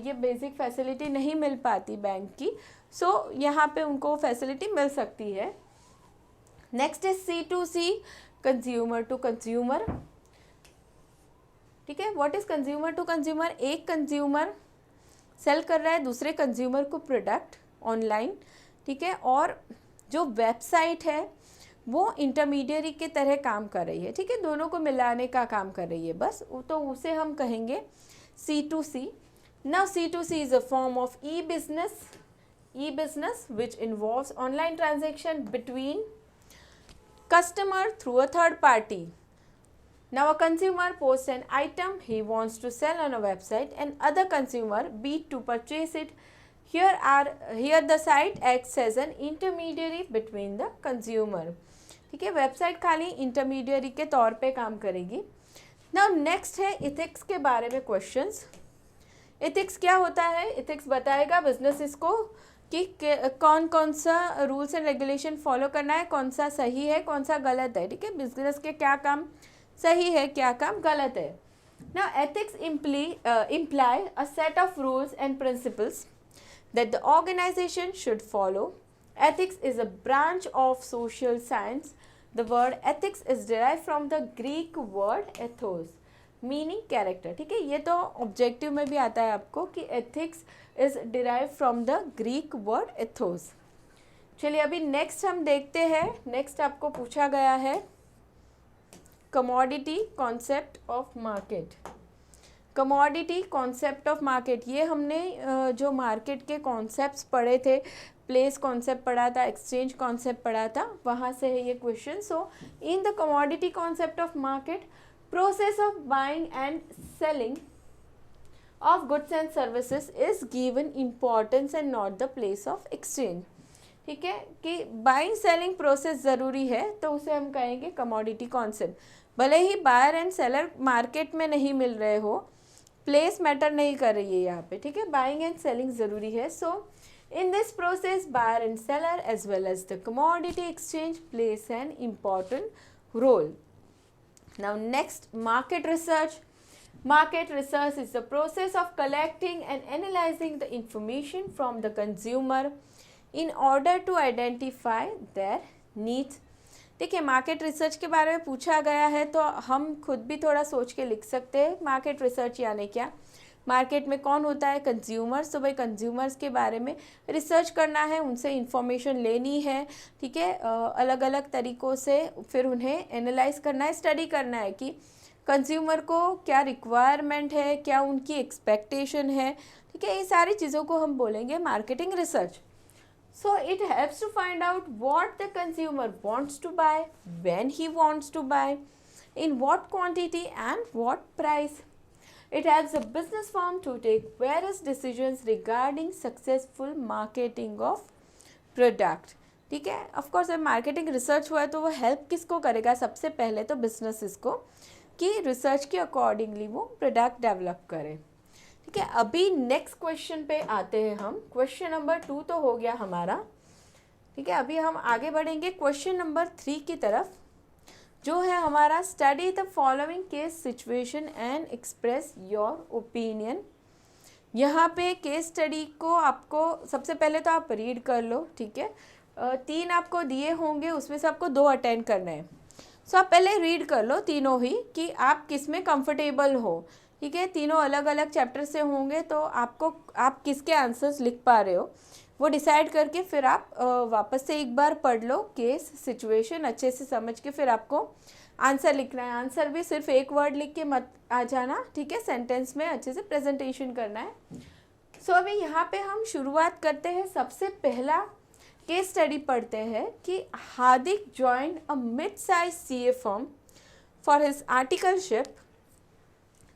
ये बेसिक फैसिलिटी नहीं मिल पाती बैंक की. यहाँ पे उनको फैसिलिटी मिल सकती है. Next is C2C, consumer to consumer, ठीक है। What is consumer to consumer? एक कंज्यूमर सेल कर रहा है दूसरे कंज्यूमर को प्रोडक्ट ऑनलाइन, ठीक है, और जो वेबसाइट है वो इंटरमीडियरी के तरह काम कर रही है, ठीक है, दोनों को मिलाने का काम कर रही है बस, तो उसे हम कहेंगे C2C। Now C2C is a form of E business which involves online transaction between customer through a third party. Now a consumer posts an item he wants to sell on a website and other consumer bid to purchase it. Here the site acts as an intermediary between the consumer. ठीक है, website खाली intermediary के तौर पे काम करेगी। Now next है ethics के बारे में क्वेश्चंस। इथिक्स क्या होता है? इथिक्स बताएगा बिजनेस को कि कौन कौन सा रूल्स एंड रेगुलेशन फॉलो करना है, कौन सा सही है कौन सा गलत है, ठीक है, बिजनेस के क्या काम सही है क्या काम गलत है। Now ethics imply a set of rules and principles that the organization should follow. Ethics is a branch of social science. The word ethics is derived from the Greek word ethos, meaning character, ठीक है, ये तो objective में भी आता है आपको कि ethics is derive from the Greek word Athos. चलिए अभी नेक्स्ट हम देखते हैं। नेक्स्ट आपको पूछा गया है commodity concept of market. Commodity concept of market, ये हमने जो मार्केट के कॉन्सेप्ट्स पढ़े थे, प्लेस कॉन्सेप्ट पढ़ा था, एक्सचेंज कॉन्सेप्ट पढ़ा था, वहाँ से है ये question. So in the commodity concept of market, process of buying and selling of goods and services is given importance and not the place of exchange, ठीक है, कि बाइंग सेलिंग प्रोसेस ज़रूरी है तो उसे हम कहेंगे कमोडिटी कॉन्सेप्ट। भले ही बायर एंड सेलर मार्केट में नहीं मिल रहे हो, प्लेस मैटर नहीं कर रही है यहाँ पे, ठीक है, बाइंग एंड सेलिंग ज़रूरी है। So in this process buyer and seller as well as the commodity exchange place an important role. Now next, market research. Market research is the process of collecting and analyzing the information from the consumer in order to identify their needs. देखिए market research के बारे में पूछा गया है तो हम खुद भी थोड़ा सोच के लिख सकते हैं मार्केट रिसर्च यानी क्या। मार्केट में कौन होता है? कंज्यूमर्स। तो भाई कंज्यूमर्स के बारे में रिसर्च करना है, उनसे इंफॉर्मेशन लेनी है, ठीक है, अलग अलग तरीक़ों से फिर उन्हें एनालाइज करना है, स्टडी करना है कि कंज्यूमर को क्या रिक्वायरमेंट है, क्या उनकी एक्सपेक्टेशन है, ठीक है, ये सारी चीज़ों को हम बोलेंगे marketing research. So it helps to find out what the consumer wants to buy, when he wants to buy, in what quantity and what price. It helps a business firm to take various decisions regarding successful marketing of product, ठीक है। Of course जब marketing research हुआ है तो वो help किसको करेगा? सबसे पहले तो बिजनेसेस को, कि रिसर्च के अकॉर्डिंगली वो प्रोडक्ट डेवलप करें, ठीक है। अभी नेक्स्ट क्वेश्चन पे आते हैं हम। क्वेश्चन नंबर 2 तो हो गया हमारा, ठीक है। अभी हम आगे बढ़ेंगे क्वेश्चन नंबर 3 की तरफ, जो है हमारा study the following case situation and express your opinion. यहाँ पे केस स्टडी को आपको सबसे पहले तो आप रीड कर लो, ठीक है, 3 आपको दिए होंगे, उसमें से आपको 2 अटेंड करना है। सो आप पहले रीड कर लो तीनों ही कि आप किस में कंफर्टेबल हो, ठीक है, तीनों अलग अलग चैप्टर से होंगे तो आप किसके आंसर्स लिख पा रहे हो वो डिसाइड करके फिर आप वापस से एक बार पढ़ लो केस सिचुएशन अच्छे से समझ के, फिर आपको आंसर लिखना है। आंसर भी सिर्फ एक वर्ड लिख के मत आ जाना, ठीक है, सेंटेंस में अच्छे से प्रेजेंटेशन करना है। सो अभी यहाँ पे हम शुरुआत करते हैं। सबसे पहला केस स्टडी पढ़ते हैं कि Hardik joined a mid size CA firm for his articleship.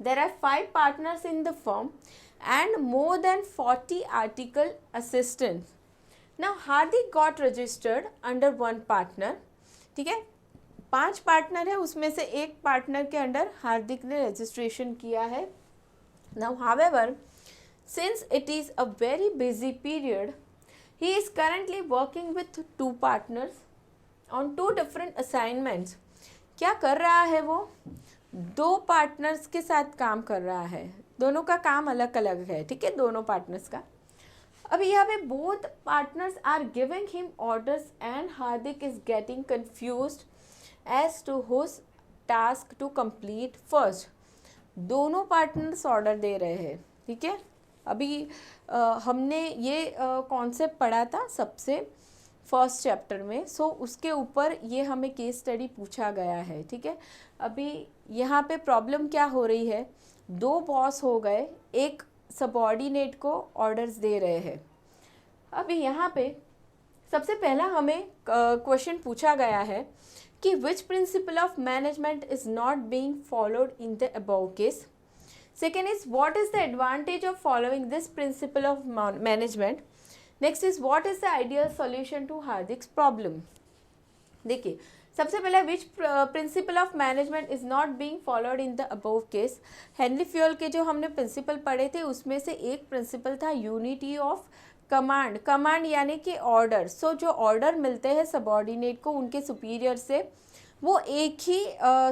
There are 5 partners in the firm and more than 40 article assistants. Now Hardik got registered under one partner, ठीक है, 5 पार्टनर है, उसमें से एक पार्टनर के अंडर हार्दिक ने रजिस्ट्रेशन किया है। Now however, since it is a very busy period, he is currently working with 2 partners on 2 different assignments. क्या कर रहा है वो? 2 पार्टनर्स के साथ काम कर रहा है, दोनों का काम अलग अलग है, ठीक है, दोनों पार्टनर्स का। अब यहाँ पे both partners are giving him orders and Hardik is getting confused as to whose task to complete first. दोनों पार्टनर्स ऑर्डर दे रहे हैं, ठीक है। अभी हमने ये कॉन्सेप्ट पढ़ा था सबसे फर्स्ट चैप्टर में, सो उसके ऊपर ये हमें केस स्टडी पूछा गया है, ठीक है। अभी यहाँ पे प्रॉब्लम क्या हो रही है, दो बॉस हो गए, एक सबऑर्डिनेट को ऑर्डर्स दे रहे हैं। अभी यहाँ पे सबसे पहला हमें क्वेश्चन पूछा गया है कि which principle of management is not being followed in the above case. Second is what is the advantage of following this principle of management. Next is what is the ideal solution to Hardik's problem. देखिए सबसे पहले which principle of management is not being followed in the above case. Henri Fayol के जो हमने principal पढ़े थे उसमें से एक प्रिंसिपल था यूनिटी ऑफ कमांड। कमांड यानी कि ऑर्डर। सो जो ऑर्डर मिलते हैं सबऑर्डिनेट को उनके सुपीरियर से, वो एक ही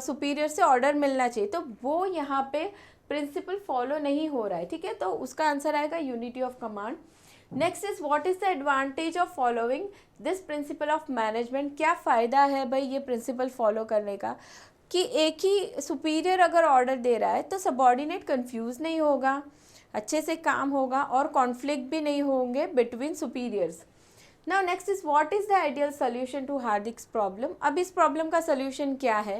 सुपीरियर से ऑर्डर मिलना चाहिए, तो वो यहाँ पे प्रिंसिपल फॉलो नहीं हो रहा है, ठीक है। तो उसका आंसर आएगा unity of command. Next is what is the advantage of following this principle of management. क्या फ़ायदा है भाई ये प्रिंसिपल फॉलो करने का, कि एक ही सुपीरियर अगर ऑर्डर दे रहा है तो सबऑर्डिनेट कंफ्यूज नहीं होगा, अच्छे से काम होगा और कॉन्फ्लिक्ट भी नहीं होंगे between superiors. Now next is what is the ideal solution to Hardik's problem. अब इस प्रॉब्लम का सोल्यूशन क्या है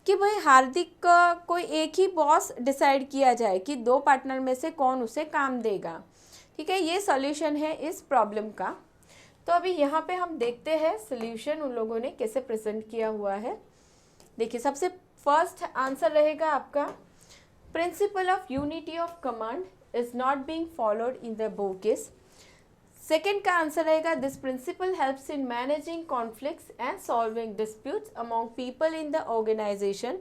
कि भाई हार्दिक का कोई एक ही बॉस डिसाइड किया जाए कि दो पार्टनर में से कौन उसे काम देगा, ठीक है। ये सॉल्यूशन है इस प्रॉब्लम का। तो अभी यहाँ पे हम देखते हैं सॉल्यूशन उन लोगों ने कैसे प्रेजेंट किया हुआ है। देखिए सबसे फर्स्ट आंसर रहेगा आपका principle of unity of command is not being followed in the above case. Second का आंसर रहेगा this principle helps in managing conflicts and solving disputes among people in the organization.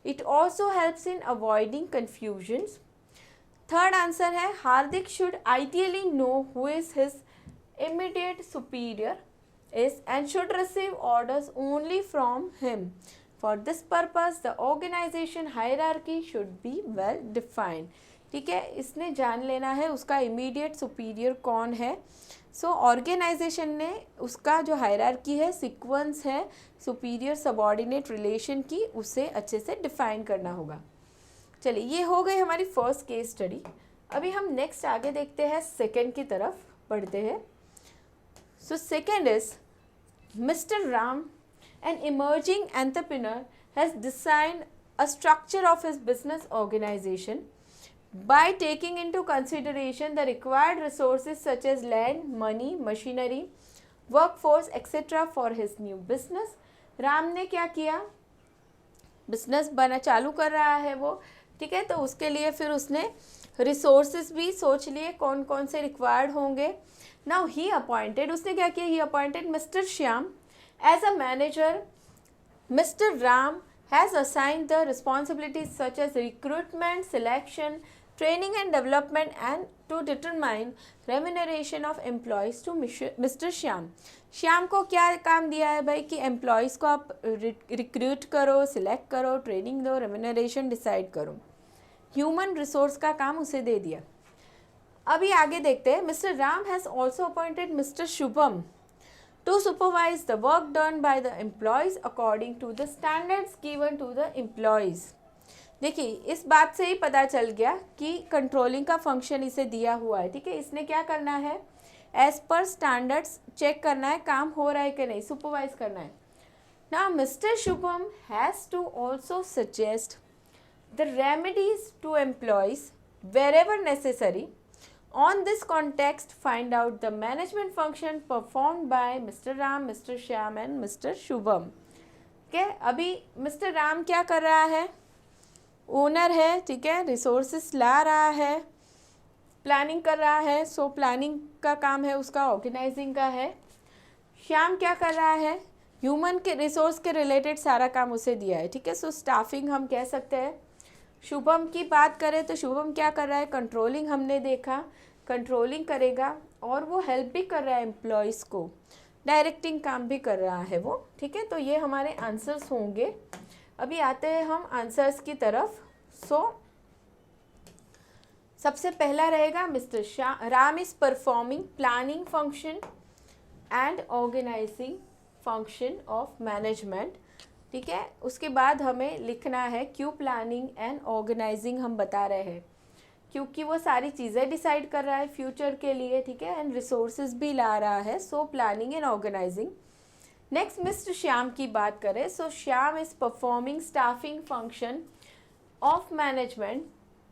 It also helps in avoiding confusions. Third answer है Hardik should ideally know who is his immediate superior is and should receive orders only from him. For this purpose the organization hierarchy should be well defined. ठीक है, इसने जान लेना है उसका immediate superior कौन है। सो ऑर्गेनाइजेशन ने उसका जो हायरार्की है, सीक्वेंस है सुपीरियर सबऑर्डिनेट रिलेशन की, उसे अच्छे से डिफाइन करना होगा। चलिए ये हो गई हमारी फर्स्ट केस स्टडी। अभी हम नेक्स्ट आगे देखते हैं, सेकेंड की तरफ बढ़ते हैं। So second is mister Ram an emerging entrepreneur has designed a structure of his business organisation by taking into consideration the required resources such as land, money, machinery, workforce, etc. for his new business. Ram ने क्या किया, business चालू कर रहा है वो, ठीक है। तो उसके लिए फिर उसने रिसोर्सेज भी सोच लिए कौन कौन से रिक्वायर्ड होंगे। नाउ ही अपॉइंटेड, उसने क्या किया, he appointed mister Shyam as a manager. Mister Ram has assigned the responsibilities such as recruitment, selection, training and development and to determine remuneration of employees to Mr. Shyam. Shyam को क्या काम दिया है भाई कि एम्प्लॉयज़ को आप रिक्रूट करो, सिलेक्ट करो, ट्रेनिंग दो, रेम्यूनरेशन डिसाइड करो। ह्यूमन रिसोर्स का काम उसे दे दिया। अभी आगे देखते हैं। Mister Ram has also appointed mister Shubham to supervise the work done by the employees according to the standards given to the employees. देखिए इस बात से ही पता चल गया कि कंट्रोलिंग का फंक्शन इसे दिया हुआ है, ठीक है। इसने क्या करना है, एज पर स्टैंडर्ड्स चेक करना है काम हो रहा है कि नहीं, सुपरवाइज करना है। Now mister Shubham has to also suggest the remedies to employees wherever necessary. On this context, find out the management function performed by Mr. Ram, Mr. Shyam and Mr. Shubham. ठीक है, अभी मिस्टर राम क्या कर रहा है, owner है, ठीक है, रिसोर्सेस ला रहा है, प्लानिंग कर रहा है। सो प्लानिंग का काम है उसका, ऑर्गेनाइजिंग का है। श्याम क्या कर रहा है, ह्यूमन के रिसोर्स के रिलेटेड सारा काम उसे दिया है, ठीक है। सो स्टाफिंग हम कह सकते हैं। शुभम की बात करें तो शुभम क्या कर रहा है, कंट्रोलिंग हमने देखा, कंट्रोलिंग करेगा और वो हेल्प भी कर रहा है एम्प्लॉयज़ को, डायरेक्टिंग काम भी कर रहा है वो, ठीक है। तो ये हमारे आंसर्स होंगे। अभी आते हैं हम आंसर्स की तरफ। सो सबसे पहला रहेगा mister Ram is performing planning function and organising function of management. ठीक है। उसके बाद हमें लिखना है क्यों प्लानिंग एंड ऑर्गेनाइजिंग हम बता रहे हैं, क्योंकि वो सारी चीज़ें डिसाइड कर रहा है फ्यूचर के लिए, ठीक है, एंड रिसोर्सेज भी ला रहा है, so planning and organising. Next mister Shyam की बात करें, so Shyam is performing staffing function of management.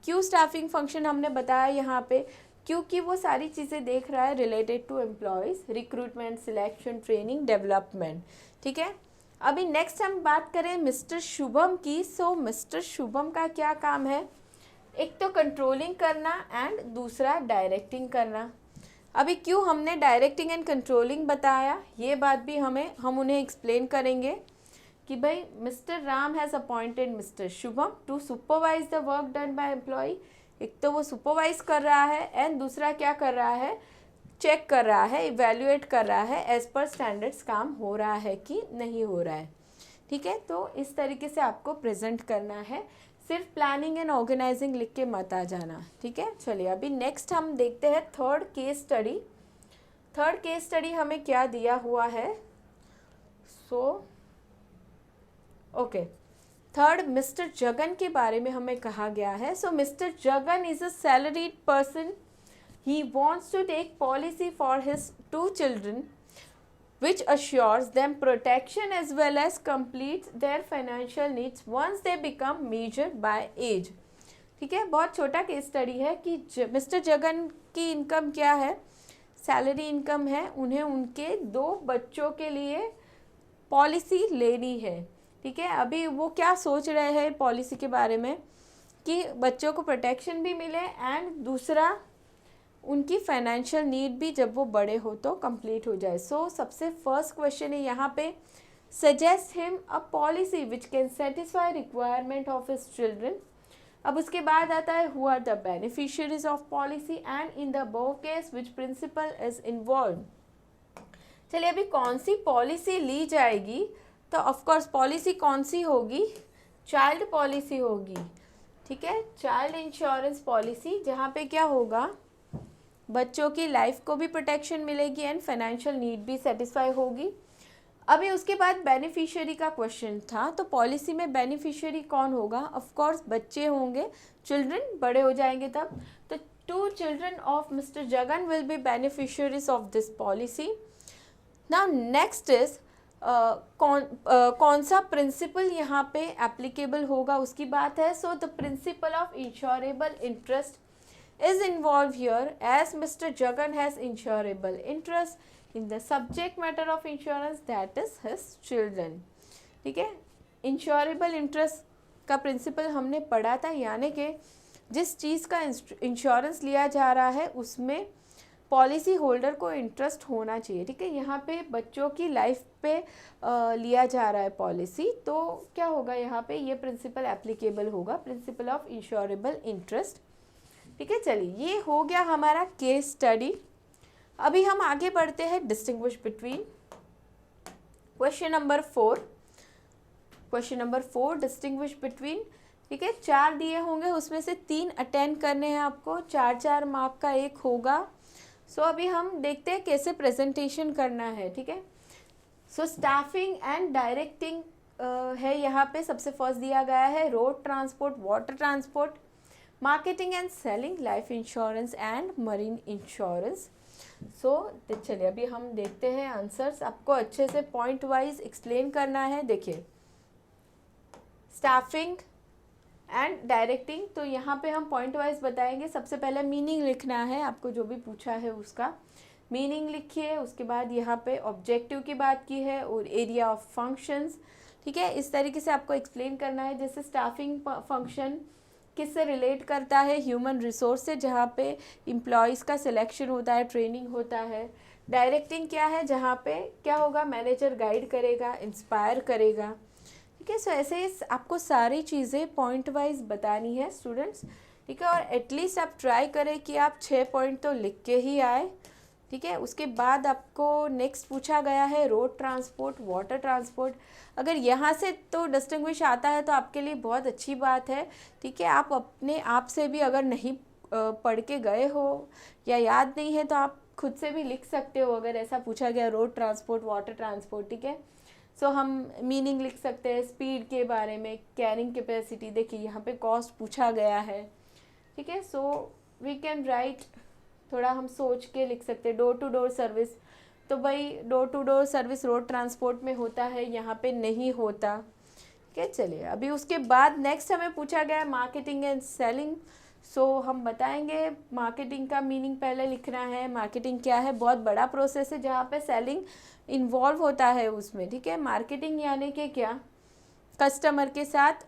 क्यों स्टाफिंग फंक्शन हमने बताया यहाँ पे, क्योंकि वो सारी चीज़ें देख रहा है related to employees, recruitment, selection, training, development, ठीक है। अभी नेक्स्ट हम बात करें मिस्टर शुभम की। सो मिस्टर शुभम का क्या काम है, एक तो कंट्रोलिंग करना एंड दूसरा डायरेक्टिंग करना। अभी क्यों हमने डायरेक्टिंग एंड कंट्रोलिंग बताया, ये बात भी हम उन्हें एक्सप्लेन करेंगे कि भाई mister Ram has appointed mister Shubham to supervise the work done by employee. एक तो वो सुपरवाइज कर रहा है एंड दूसरा क्या कर रहा है, चेक कर रहा है, इवेल्युएट कर रहा है एज पर स्टैंडर्ड्स काम हो रहा है कि नहीं हो रहा है, ठीक है। तो इस तरीके से आपको प्रेजेंट करना है, सिर्फ प्लानिंग एंड ऑर्गेनाइजिंग लिख के मत आ जाना, ठीक है। चलिए अभी नेक्स्ट हम देखते हैं third case study. Third case study हमें क्या दिया हुआ है, so okay, third mister Jagan के बारे में हमें कहा गया है। So mister Jagan is a salaried person, he wants to take policy for his 2 children which assures them protection as well as completes their financial needs once they become major by age। ठीक है, बहुत छोटा case study है कि mister Jagan की income क्या है, salary income है, उन्हें उनके 2 बच्चों के लिए पॉलिसी लेनी है, ठीक है। अभी वो क्या सोच रहे हैं पॉलिसी के बारे में कि बच्चों को प्रोटेक्शन भी मिले एंड दूसरा उनकी फाइनेंशियल नीड भी जब वो बड़े हो तो कंप्लीट हो जाए। सो सबसे फर्स्ट क्वेश्चन है यहाँ पे, suggest him a policy which can satisfy requirement of his children. अब उसके बाद आता है who are the beneficiaries of policy and in the above case which principle is involve. चलिए अभी कौन सी पॉलिसी ली जाएगी, तो ऑफकोर्स पॉलिसी कौन सी होगी, चाइल्ड पॉलिसी होगी, ठीक है, चाइल्ड इंश्योरेंस पॉलिसी, जहाँ पे क्या होगा, बच्चों की लाइफ को भी प्रोटेक्शन मिलेगी एंड फाइनेंशियल नीड भी सेटिस्फाई होगी। अभी उसके बाद बेनिफिशियरी का क्वेश्चन था, तो पॉलिसी में बेनिफिशियरी कौन होगा, ऑफ कोर्स बच्चे होंगे, चिल्ड्रन बड़े हो जाएंगे तब, तो 2 children of mister Jagan will be beneficiaries of this policy. Now next is कौन सा प्रिंसिपल यहाँ पे एप्लीकेबल होगा उसकी बात है। So the principle of insurable interest is involved here as Mr. Jagan has insurable interest in the subject matter of insurance, that is his children, ठीक है। इंश्योरेबल इंटरेस्ट का प्रिंसिपल हमने पढ़ा था, यानी कि जिस चीज़ का इंश्योरेंस लिया जा रहा है उसमें पॉलिसी होल्डर को इंटरेस्ट होना चाहिए, ठीक है। यहाँ पे बच्चों की लाइफ पे लिया जा रहा है पॉलिसी, तो क्या होगा यहाँ पे, ये प्रिंसिपल एप्लीकेबल होगा, प्रिंसिपल ऑफ इंश्योरेबल इंटरेस्ट, ठीक है। चलिए ये हो गया हमारा केस स्टडी। अभी हम आगे बढ़ते हैं distinguish between. Question number 4, question number 4 distinguish between, ठीक है। 4 दिए होंगे, उसमें से 3 अटेंड करने हैं आपको, 4-4 मार्क का एक होगा। सो अभी हम देखते हैं कैसे प्रेजेंटेशन करना है, ठीक है। सो स्टाफिंग एंड डायरेक्टिंग है यहाँ पे, सबसे फर्स्ट दिया गया है road transport, water transport, marketing and selling, life insurance and marine insurance. So चलिए अभी हम देखते हैं आंसर्स, आपको अच्छे से पॉइंट वाइज एक्सप्लेन करना है। देखिए स्टाफिंग एंड डायरेक्टिंग, तो यहाँ पे हम पॉइंट वाइज बताएंगे। सबसे पहले मीनिंग लिखना है, आपको जो भी पूछा है उसका मीनिंग लिखिए। उसके बाद यहाँ पे ऑब्जेक्टिव की बात की है और एरिया ऑफ फंक्शंस, ठीक है। इस तरीके से आपको एक्सप्लेन करना है। जैसे स्टाफिंग फंक्शन किससे रिलेट करता है, ह्यूमन रिसोर्स से, जहाँ पे एम्प्लॉयज़ का सिलेक्शन होता है, ट्रेनिंग होता है। डायरेक्टिंग क्या है, जहाँ पे क्या होगा, मैनेजर गाइड करेगा, इंस्पायर करेगा, ठीक है। सो ऐसे आपको सारी चीज़ें पॉइंट वाइज बतानी है स्टूडेंट्स, ठीक है। और एटलीस्ट आप ट्राई करें कि आप 6 पॉइंट तो लिख के ही आए, ठीक है। उसके बाद आपको नेक्स्ट पूछा गया है रोड ट्रांसपोर्ट, वाटर ट्रांसपोर्ट। अगर यहाँ से तो डिस्टिंग्विश आता है तो आपके लिए बहुत अच्छी बात है, ठीक है। आप अपने आप से भी अगर नहीं पढ़ के गए हो या याद नहीं है तो आप खुद से भी लिख सकते हो, अगर ऐसा पूछा गया रोड ट्रांसपोर्ट, वाटर ट्रांसपोर्ट, ठीक है। सो हम मीनिंग लिख सकते हैं स्पीड के बारे में, कैरिंग कैपेसिटी, देखिए यहाँ पे कॉस्ट पूछा गया है, ठीक है। सो वी कैन राइट, थोड़ा हम सोच के लिख सकते हैं। डोर टू डोर सर्विस, तो भाई door to door service road transport में होता है, यहाँ पे नहीं होता, ठीक है। चलिए अभी उसके बाद नेक्स्ट हमें पूछा गया है मार्केटिंग एंड सेलिंग। सो हम बताएंगे मार्केटिंग का मीनिंग पहले लिखना है। मार्केटिंग क्या है, बहुत बड़ा प्रोसेस है जहाँ पे सेलिंग इन्वॉल्व होता है उसमें, ठीक है। मार्केटिंग यानी कि क्या, कस्टमर के साथ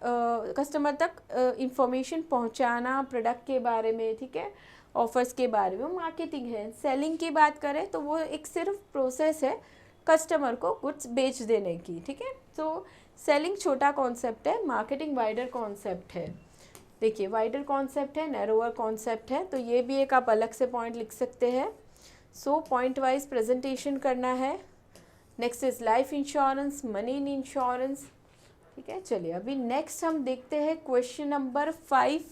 कस्टमर तक इंफॉर्मेशन पहुँचाना प्रोडक्ट के बारे में, ठीक है, ऑफर्स के बारे में, मार्केटिंग है। सेलिंग की बात करें तो वो एक सिर्फ प्रोसेस है कस्टमर को गुड्स बेच देने की, ठीक है। तो सेलिंग छोटा कॉन्सेप्ट है, मार्केटिंग वाइडर कॉन्सेप्ट है। देखिए वाइडर कॉन्सेप्ट है, नैरोअर कॉन्सेप्ट है, तो ये भी एक आप अलग से पॉइंट लिख सकते हैं। सो पॉइंट वाइज प्रेजेंटेशन करना है। Next is life insurance, money in insurance, ठीक है। चलिए अभी नेक्स्ट हम देखते हैं क्वेश्चन नंबर 5।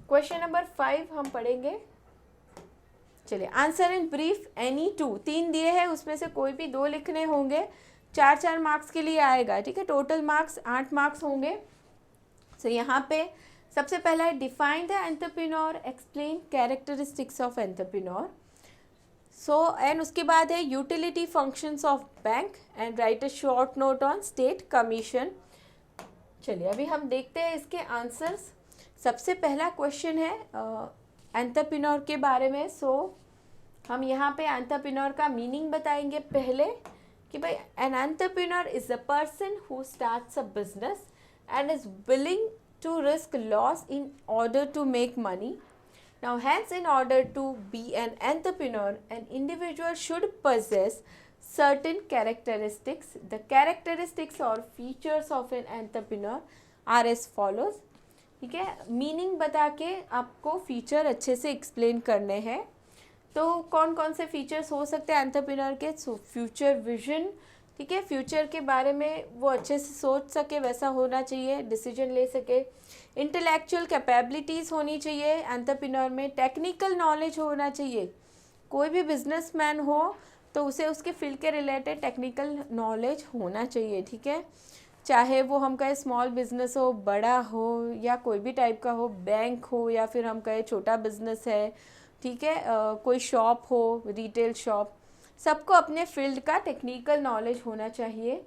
क्वेश्चन नंबर 5 हम पढ़ेंगे। चलिए answer in brief any two, 3 दिए हैं उसमें से कोई भी 2 लिखने होंगे, 4 मार्क्स के लिए आएगा, ठीक है। टोटल मार्क्स 8 मार्क्स होंगे। सो यहाँ पे सबसे पहला है define the entrepreneur, explain characteristics of entrepreneur. So and उसके बाद है utility functions of bank and right a short note on state commission. चलिए अभी हम देखते हैं इसके आंसर्स। सबसे पहला क्वेश्चन है एंटरप्रेन्योर के बारे में। सो हम यहाँ पे एंटरप्रेन्योर का मीनिंग बताएंगे पहले कि भाई an entrepreneur is a person who starts a business and is willing to risk loss in order to make money. Now hence in order to be an entrepreneur, an individual should possess certain characteristics. The characteristics or features of an entrepreneur are as follows, ठीक है। Meaning बता के आपको feature अच्छे से explain करने हैं। तो कौन कौन से फीचर्स हो सकते हैं एंटरप्रेन्योर के, सो फ्यूचर विजन, ठीक है, फ्यूचर के बारे में वो अच्छे से सोच सके वैसा होना चाहिए, डिसीजन ले सके। इंटेलेक्चुअल कैपेबिलिटीज़ होनी चाहिए एंटरप्रेन्योर में, टेक्निकल नॉलेज होना चाहिए। कोई भी बिजनेसमैन हो तो उसे उसके फील्ड के रिलेटेड टेक्निकल नॉलेज होना चाहिए, ठीक है। चाहे वो हम कहें स्मॉल बिजनेस हो, बड़ा हो या कोई भी टाइप का हो, बैंक हो या फिर हम कहें छोटा बिजनेस है, ठीक है, कोई शॉप हो, रिटेल शॉप, सबको अपने फील्ड का टेक्निकल नॉलेज होना चाहिए।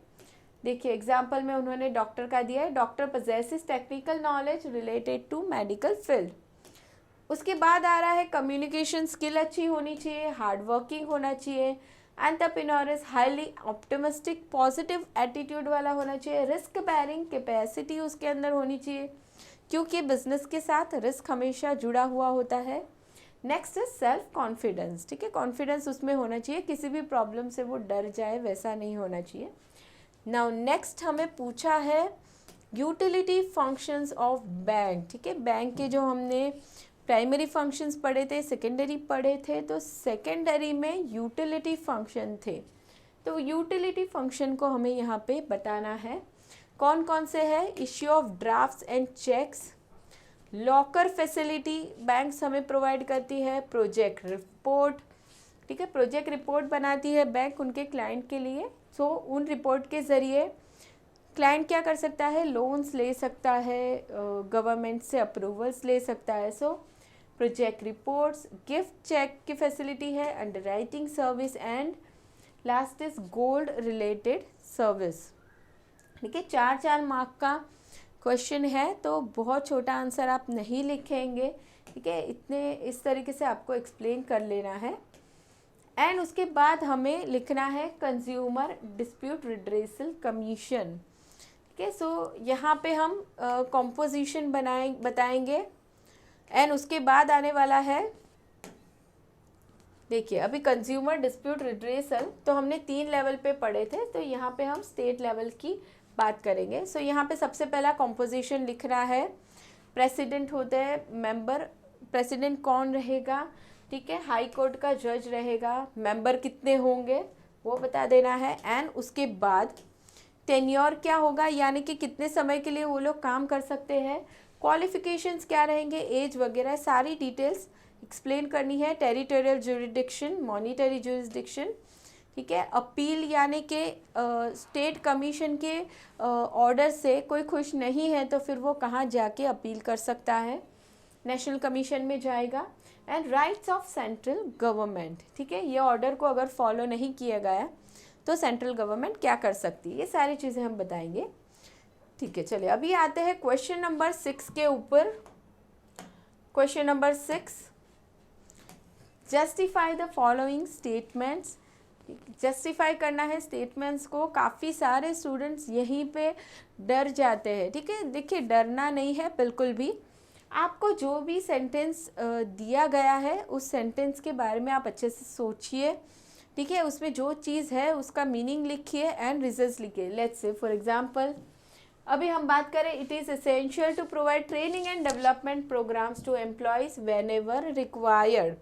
देखिए एग्जांपल में उन्होंने डॉक्टर का दिया है, doctor possesses technical knowledge related to medical field. उसके बाद आ रहा है कम्युनिकेशन स्किल अच्छी होनी चाहिए, हार्ड वर्किंग होना चाहिए। Entrepreneur is highly optimistic, positive attitude वाला होना चाहिए। रिस्क बेयरिंग कैपेसिटी उसके अंदर होनी चाहिए, क्योंकि बिजनेस के साथ रिस्क हमेशा जुड़ा हुआ होता है। नेक्स्ट इज सेल्फ कॉन्फिडेंस, ठीक है, कॉन्फिडेंस उसमें होना चाहिए, किसी भी प्रॉब्लम से वो डर जाए वैसा नहीं होना चाहिए। नाउ नेक्स्ट हमें पूछा है यूटिलिटी फंक्शंस ऑफ बैंक, ठीक है। बैंक के जो हमने प्राइमरी फंक्शंस पढ़े थे, सेकेंडरी पढ़े थे, तो सेकेंडरी में यूटिलिटी फंक्शन थे। तो यूटिलिटी फंक्शन को हमें यहाँ पे बताना है कौन कौन से है। Issue of drafts and cheques, locker facility banks हमें प्रोवाइड करती है, प्रोजेक्ट रिपोर्ट, ठीक है, प्रोजेक्ट रिपोर्ट बनाती है बैंक उनके क्लाइंट के लिए। सो उन रिपोर्ट के ज़रिए क्लाइंट क्या कर सकता है, लोन्स ले सकता है, गवर्नमेंट से अप्रूवल्स ले सकता है। So project reports, gift cheque की फैसिलिटी है, underwriting service and last is gold related service, ठीक है। 4 मार्क का क्वेश्चन है, तो बहुत छोटा आंसर आप नहीं लिखेंगे, ठीक है, इतने इस तरीके से आपको एक्सप्लेन कर लेना है। एंड उसके बाद हमें लिखना है कंज्यूमर डिस्प्यूट रिड्रेसल कमीशन, ठीक है। सो यहाँ पे हम कॉम्पोजिशन बताएंगे। एंड उसके बाद आने वाला है, देखिए अभी कंज्यूमर डिस्प्यूट रिड्रेसल तो हमने 3 लेवल पे पढ़े थे, तो यहाँ पे हम स्टेट लेवल की बात करेंगे। सो यहाँ पे सबसे पहला कॉम्पोजिशन लिख रहा है, प्रेसिडेंट होते हैं मेंबर, प्रेसिडेंट कौन रहेगा, ठीक है, हाई कोर्ट का जज रहेगा, मेंबर कितने होंगे वो बता देना है। एंड उसके बाद टेन्योर क्या होगा, यानी कि कितने समय के लिए वो लोग काम कर सकते हैं, क्वालिफिकेशंस क्या रहेंगे, एज वगैरह सारी डिटेल्स एक्सप्लेन करनी है। टेरिटोरियल ज्यूरिडिक्शन, मॉनिटरी ज्यूरिडिक्शन, ठीक है, अपील यानी कि स्टेट कमीशन के ऑर्डर से कोई खुश नहीं है तो फिर वो कहाँ जाके अपील कर सकता है, नेशनल कमीशन में जाएगा। And rights of central government, ठीक है, ये ऑर्डर को अगर फॉलो नहीं किया गया तो सेंट्रल गवर्नमेंट क्या कर सकती है, ये सारी चीज़ें हम बताएंगे। ठीक है, चलिए अभी आते हैं क्वेश्चन नंबर 6 के ऊपर। Question number 6, justify the following statements. Justify करना है स्टेटमेंट्स को। काफ़ी सारे स्टूडेंट्स यहीं पे डर जाते हैं, ठीक है, देखिए डरना नहीं है बिल्कुल भी। आपको जो भी सेंटेंस दिया गया है उस सेंटेंस के बारे में आप अच्छे से सोचिए, ठीक है, उसमें जो चीज़ है उसका मीनिंग लिखिए एंड रीजंस लिखिए। लेट्स से फॉर एग्जांपल अभी हम बात करें, it is essential to provide training and development programmes to employees whenever required.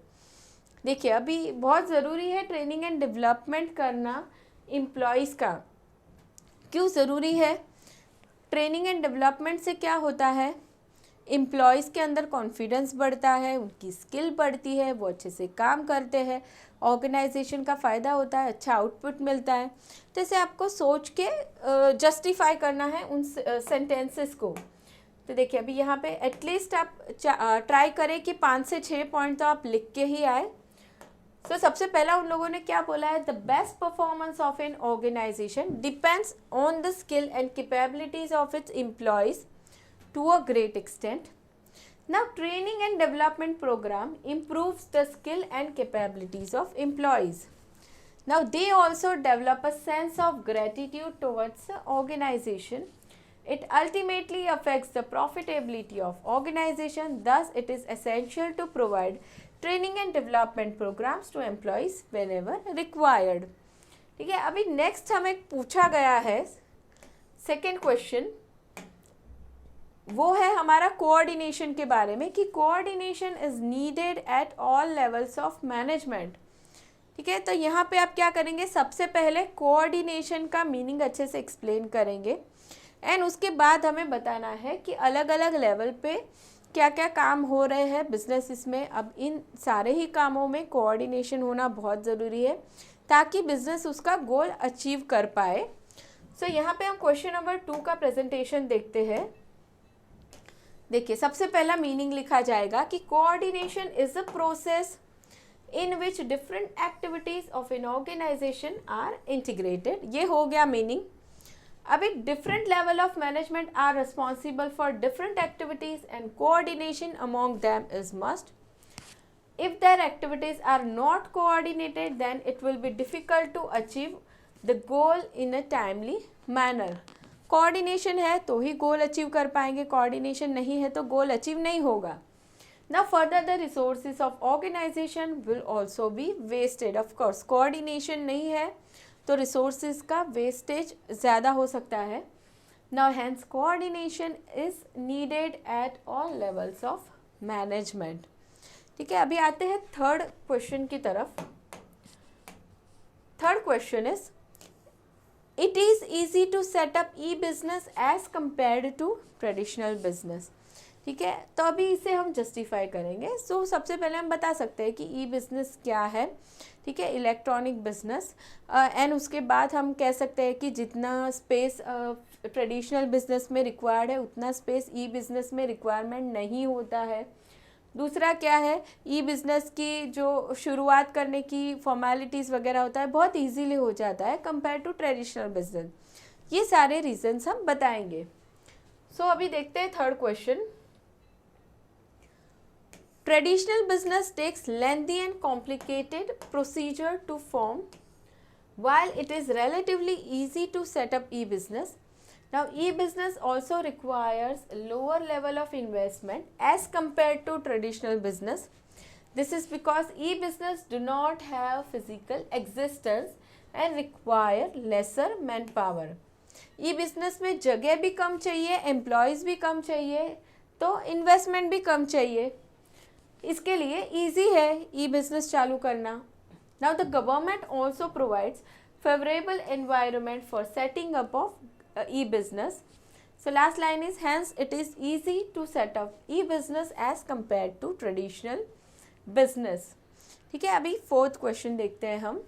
देखिए अभी बहुत ज़रूरी है ट्रेनिंग एंड डेवलपमेंट करना एम्प्लॉयज़ का। क्यों ज़रूरी है? ट्रेनिंग एंड डेवलपमेंट से क्या होता है, एम्प्लॉयज़ के अंदर कॉन्फिडेंस बढ़ता है, उनकी स्किल बढ़ती है, वो अच्छे से काम करते हैं, ऑर्गेनाइजेशन का फ़ायदा होता है, अच्छा आउटपुट मिलता है। तो इसे आपको सोच के जस्टिफाई करना है उन सेंटेंसेस को। तो देखिए अभी यहाँ पे एटलीस्ट आप ट्राई करें कि 5 से 6 पॉइंट तो आप लिख के ही आए। तो सबसे पहला उन लोगों ने क्या बोला है, the best performance of an organisation depends on the skill and capabilities of its employees to a great extent. Now training and development program improves the skill and capabilities of employees. Now they also develop a sense of gratitude towards the organization. It ultimately affects the profitability of organization. Thus it is essential to provide training and development programs to employees whenever required. ठीक है, अभी next हमें पूछा गया है second question, वो है हमारा कोऑर्डिनेशन के बारे में कि coordination is needed at all levels of management. ठीक है, तो यहाँ पे आप क्या करेंगे, सबसे पहले कोऑर्डिनेशन का मीनिंग अच्छे से एक्सप्लेन करेंगे एंड उसके बाद हमें बताना है कि अलग अलग लेवल पे क्या क्या काम हो रहे हैं बिजनेस में। अब इन सारे ही कामों में कोऑर्डिनेशन होना बहुत ज़रूरी है ताकि बिजनेस उसका गोल अचीव कर पाए। सो यहाँ पे हम क्वेश्चन नंबर 2 का प्रेजेंटेशन देखते हैं। देखिए सबसे पहला मीनिंग लिखा जाएगा कि coordination is a process in which different activities of an organisation are integrated. ये हो गया मीनिंग। अभी different level of management are responsible for different activities and coordination among them is must. If their activities are not coordinated then it will be difficult to achieve the goal in a timely manner. Coordination है तो ही goal achieve कर पाएंगे, coordination नहीं है तो goal achieve नहीं होगा। Now further the resources of organization will also be wasted. Of course coordination नहीं है तो रिसोर्सेज का वेस्टेज ज़्यादा हो सकता है। Now hence coordination is needed at all levels of management. ठीक है, अभी आते हैं थर्ड क्वेश्चन की तरफ। Third question is, it is easy to set up e-business as compared to traditional business. ठीक है, तो अभी इसे हम जस्टिफाई करेंगे। सो सबसे पहले हम बता सकते हैं कि ई बिज़नेस क्या है। ठीक है, इलेक्ट्रॉनिक बिजनेस एंड उसके बाद हम कह सकते हैं कि जितना स्पेस ट्रेडिशनल बिजनेस में रिक्वायर्ड है उतना स्पेस ई बिज़नेस में रिक्वायरमेंट नहीं होता है। दूसरा क्या है, ई बिज़नेस की जो शुरुआत करने की फॉर्मेलिटीज़ वगैरह होता है बहुत इजीली हो जाता है कंपेयर टू ट्रेडिशनल बिजनेस। ये सारे रीजंस हम बताएंगे। सो अभी देखते हैं third question. Traditional business takes lengthy and complicated procedure to form, while it is relatively easy to set up e-business. Now, e-business also requires lower level of investment as compared to traditional business. This is because e-business do not have physical existence and require lesser manpower. e-business में जगह भी कम चाहिए, employees भी कम चाहिए, तो investment भी कम चाहिए। इसके लिए इजी है ई बिज़नेस चालू करना। Now the government also provides favourable environment for setting up of e business. So last line is hence it is easy to set up e business as compare to traditional business. ठीक है, अभी fourth question देखते हैं हम।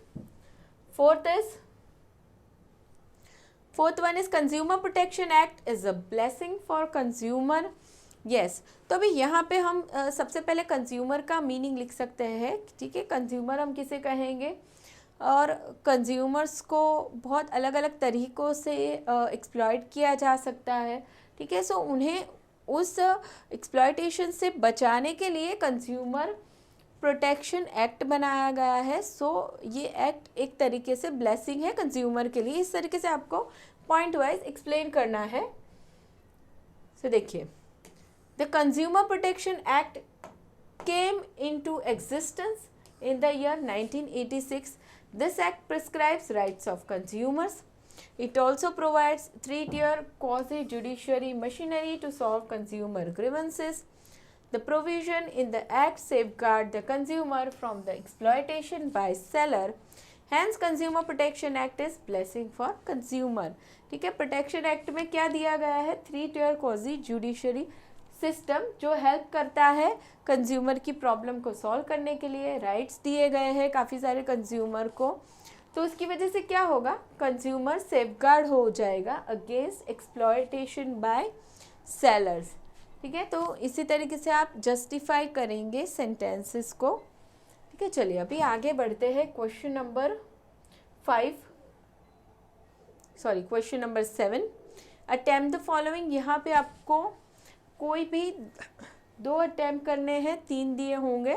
Fourth one is consumer protection act is a blessing for consumer. Yes, तो अभी यहाँ पे हम सबसे पहले कंज्यूमर का मीनिंग लिख सकते हैं, ठीक है। कंज्यूमर हम किसे कहेंगे, और कंज्यूमर्स को बहुत अलग अलग तरीक़ों से एक्सप्लॉइट किया जा सकता है, ठीक है। सो उन्हें उस एक्सप्लॉइटेशन से बचाने के लिए कंज्यूमर प्रोटेक्शन एक्ट बनाया गया है। सो ये एक्ट एक तरीके से ब्लेसिंग है कंज्यूमर के लिए। इस तरीके से आपको पॉइंट वाइज एक्सप्लेन करना है। सो देखिए, the consumer protection act came into existence in the year 1986. This act prescribes rights of consumers. It also provides three-tier quasi-judiciary machinery to solve consumer grievances. The provision in the act safeguard the consumer from the exploitation by seller. Hence, Consumer Protection Act is blessing for consumer. ठीक है, protection act में क्या दिया गया है, 3-tier quasi-judiciary system जो help करता है कंज्यूमर की प्रॉब्लम को सॉल्व करने के लिए। राइट्स दिए गए हैं काफ़ी सारे कंज्यूमर को, तो उसकी वजह से क्या होगा, कंज्यूमर सेफगार्ड हो जाएगा अगेंस्ट एक्सप्लॉयटेशन बाय सेलर्स, ठीक है। तो इसी तरीके से आप जस्टिफाई करेंगे सेंटेंसेस को, ठीक है। चलिए अभी आगे बढ़ते हैं question number 7। Attempt the following. यहाँ पे आपको कोई भी 2 अटैम्प्ट करने हैं, 3 दिए होंगे,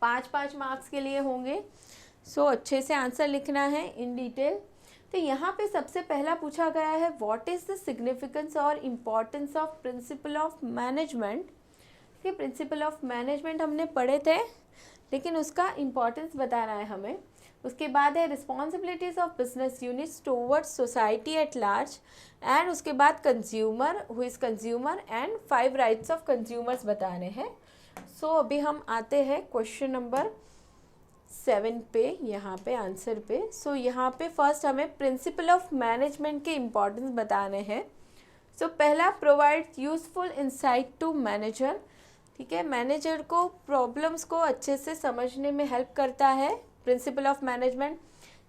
5-5 मार्क्स के लिए होंगे। सो अच्छे से आंसर लिखना है इन डिटेल। तो यहाँ पे सबसे पहला पूछा गया है, व्हाट इज़ द सिग्निफिकेंस और importance of principal of management. ये प्रिंसिपल ऑफ मैनेजमेंट हमने पढ़े थे, लेकिन उसका इम्पॉर्टेंस बताना है हमें। उसके बाद है responsibilities of business units towards society at large, and उसके बाद consumer, who is consumer, and 5 rights of consumers बताने हैं। सो अभी हम आते हैं क्वेश्चन नंबर 7 पे, यहाँ पे आंसर पे। सो यहाँ पे फर्स्ट हमें प्रिंसिपल ऑफ मैनेजमेंट के इम्पॉर्टेंस बताने हैं। सो पहला, provide useful insight to manager, ठीक है। मैनेजर को प्रॉब्लम्स को अच्छे से समझने में हेल्प करता है principle of management.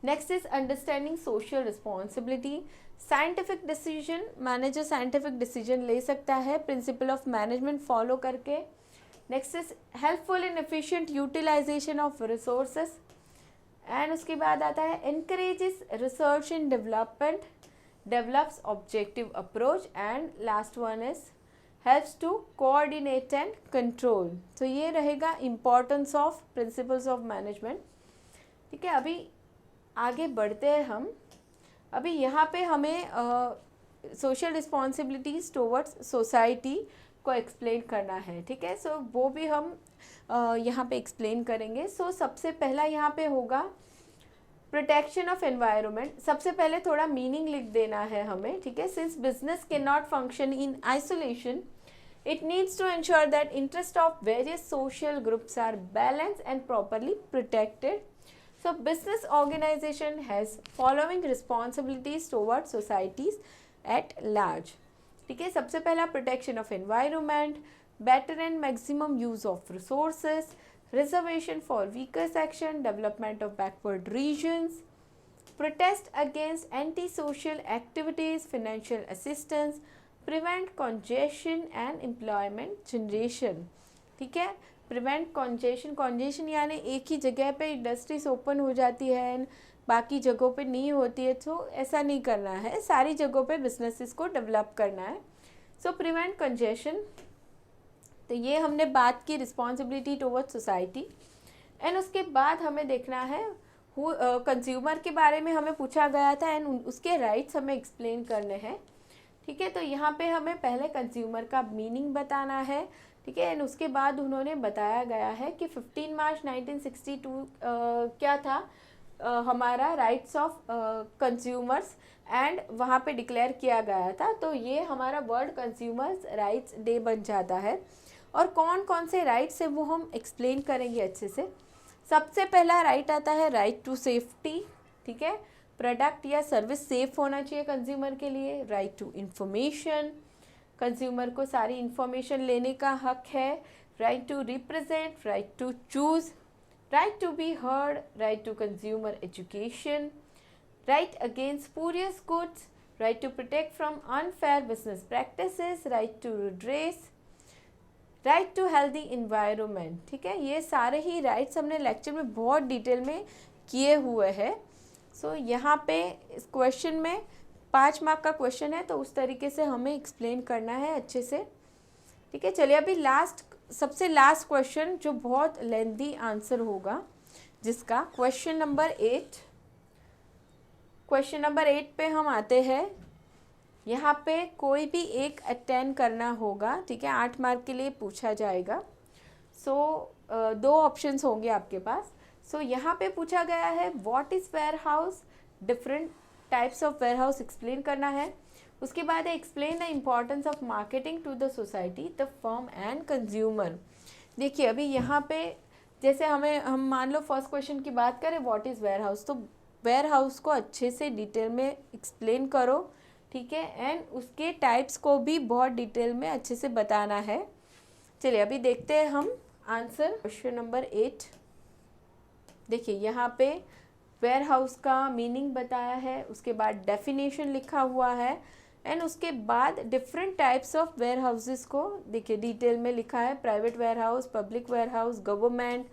Next is understanding social responsibility, scientific decision, manager scientific decision ले सकता है प्रिंसिपल ऑफ मैनेजमेंट फॉलो करके। Next is helpful in efficient utilisation of resources, and उसके बाद आता है encourages research in development, develops objective approach, and last one is helps to coordinate and control. तो ये रहेगा importance of principles of management, ठीक है। अभी आगे बढ़ते हैं हम। अभी यहाँ पे हमें सोशल रिस्पॉन्सिबिलिटीज़ टुवर्ड्स सोसाइटी को एक्सप्लेन करना है, ठीक है। सो वो भी हम यहाँ पे एक्सप्लेन करेंगे। सो सबसे पहला यहाँ पे होगा प्रोटेक्शन ऑफ एनवायरनमेंट। सबसे पहले थोड़ा मीनिंग लिख देना है हमें, ठीक है। Since business can not function in isolation, it needs to ensure that interests of various social groups are balanced and properly protected. So business organization has following responsibilities towards societies at large, ठीक है। सबसे पहला protection of environment, better and maximum use of resources, reservation for weaker section, development of backward regions, protest against anti social activities, financial assistance, prevent congestion and employment generation, ठीक है। Prevent congestion यानी एक ही जगह पे industries open हो जाती है and बाकी जगहों पे नहीं होती है, तो ऐसा नहीं करना है, सारी जगहों पे बिजनेसेस को डेवलप करना है। सो प्रिवेंट कॉन्जेशन, तो ये हमने बात की रिस्पॉन्सिबिलिटी टुवर्ड्स सोसाइटी। एंड उसके बाद हमें देखना है कंज्यूमर के बारे में हमें पूछा गया था एंड उसके राइट्स हमें एक्सप्लेन करने हैं, ठीक है। तो यहाँ पे हमें पहले कंज्यूमर का मीनिंग बताना है, ठीक है। एंड उसके बाद उन्होंने बताया गया है कि 15 मार्च 1962 क्या था हमारा राइट्स ऑफ कंज्यूमर्स, एंड वहाँ पे डिक्लेयर किया गया था। तो ये हमारा वर्ल्ड कंज्यूमर्स राइट्स डे बन जाता है। और कौन कौन से राइट्स है वो हम एक्सप्लेन करेंगे अच्छे से। सबसे पहला राइट आता है राइट टू सेफ्टी, ठीक है। प्रोडक्ट या सर्विस सेफ होना चाहिए कंज्यूमर के लिए। राइट टू इंफॉर्मेशन, कंज्यूमर को सारी इंफॉर्मेशन लेने का हक है। Right to represent, right to choose, right to be heard, right to consumer education, right against spurious goods, right to protect from unfair business practices, right to redress, right to healthy environment. ठीक है, ये सारे ही rights हमने lecture में बहुत detail में किए हुए हैं। सो यहाँ पे इस क्वेश्चन में 5 मार्क का क्वेश्चन है, तो उस तरीके से हमें एक्सप्लेन करना है अच्छे से। ठीक है, चलिए अभी सबसे लास्ट क्वेश्चन जो बहुत लेंथी आंसर होगा, जिसका क्वेश्चन नंबर 8 पे हम आते हैं। यहाँ पे कोई भी एक अटेंड करना होगा। ठीक है, 8 मार्क के लिए पूछा जाएगा। सो 2 ऑप्शंस होंगे आपके पास। सो यहाँ पे पूछा गया है what is warehouse, different types of warehouse explain करना है। उसके बाद है explain the importance of marketing to the society, the firm and consumer. देखिए अभी यहाँ पे जैसे हम मान लो फर्स्ट क्वेश्चन की बात करें व्हाट इज़ वेयर हाउस, तो वेयर हाउस को अच्छे से डिटेल में एक्सप्लेन करो। ठीक है, एंड उसके टाइप्स को भी बहुत डिटेल में अच्छे से बताना है। चलिए अभी देखते हैं हम आंसर क्वेश्चन नंबर 8। देखिए यहाँ पे वेयर हाउस का मीनिंग बताया है, उसके बाद डेफिनेशन लिखा हुआ है, एंड उसके बाद different types of warehouses को देखिए डिटेल में लिखा है। Private warehouse, public warehouse, government,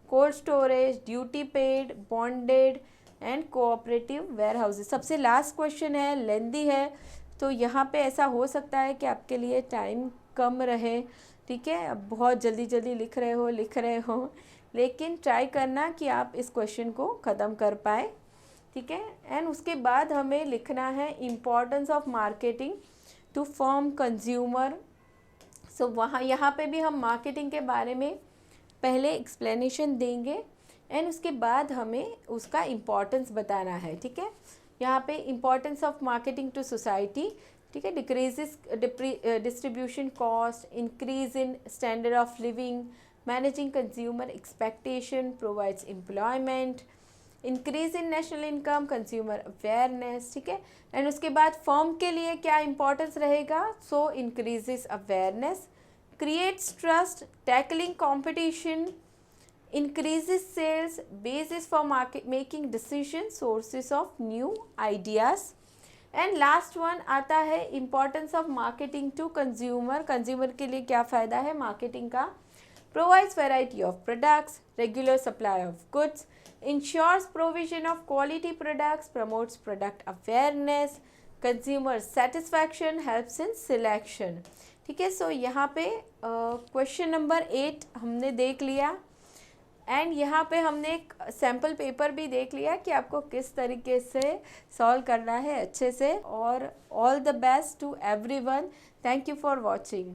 cold storage, duty paid, bonded and cooperative warehouses. सबसे लास्ट क्वेश्चन है, लेंदी है, तो यहाँ पे ऐसा हो सकता है कि आपके लिए टाइम कम रहे। ठीक है, अब बहुत जल्दी जल्दी लिख रहे हो, लेकिन ट्राई करना कि आप इस क्वेश्चन को ख़त्म कर पाए। ठीक है, एंड उसके बाद हमें लिखना है importance of marketing to firm consumer. So यहाँ पे भी हम मार्केटिंग के बारे में पहले एक्सप्लेनेशन देंगे, एंड उसके बाद हमें उसका इम्पॉर्टेंस बताना है। ठीक है, यहाँ पे importance of marketing to society. ठीक है, decreases distribution cost, increase in standard of living, managing consumer expectation, provides employment, increase in national income, consumer awareness. ठीक है, एंड उसके बाद फर्म के लिए क्या इंपॉर्टेंस रहेगा, so increases awareness, creates trust, tackling competition, increases sales, basis for market making decisions, sources of new ideas, and last one आता है importance of marketing to consumer। consumer के लिए क्या फ़ायदा है marketing का, provides variety of products, regular supply of goods, ensures provision of quality products, promotes product awareness, consumer satisfaction, helps in selection। ठीक है, सो यहाँ पे क्वेश्चन नंबर 8 हमने देख लिया, एंड यहाँ पे हमने एक सैम्पल पेपर भी देख लिया कि आपको किस तरीके से सॉल्व करना है अच्छे से। और all the best to everyone. Thank you for watching.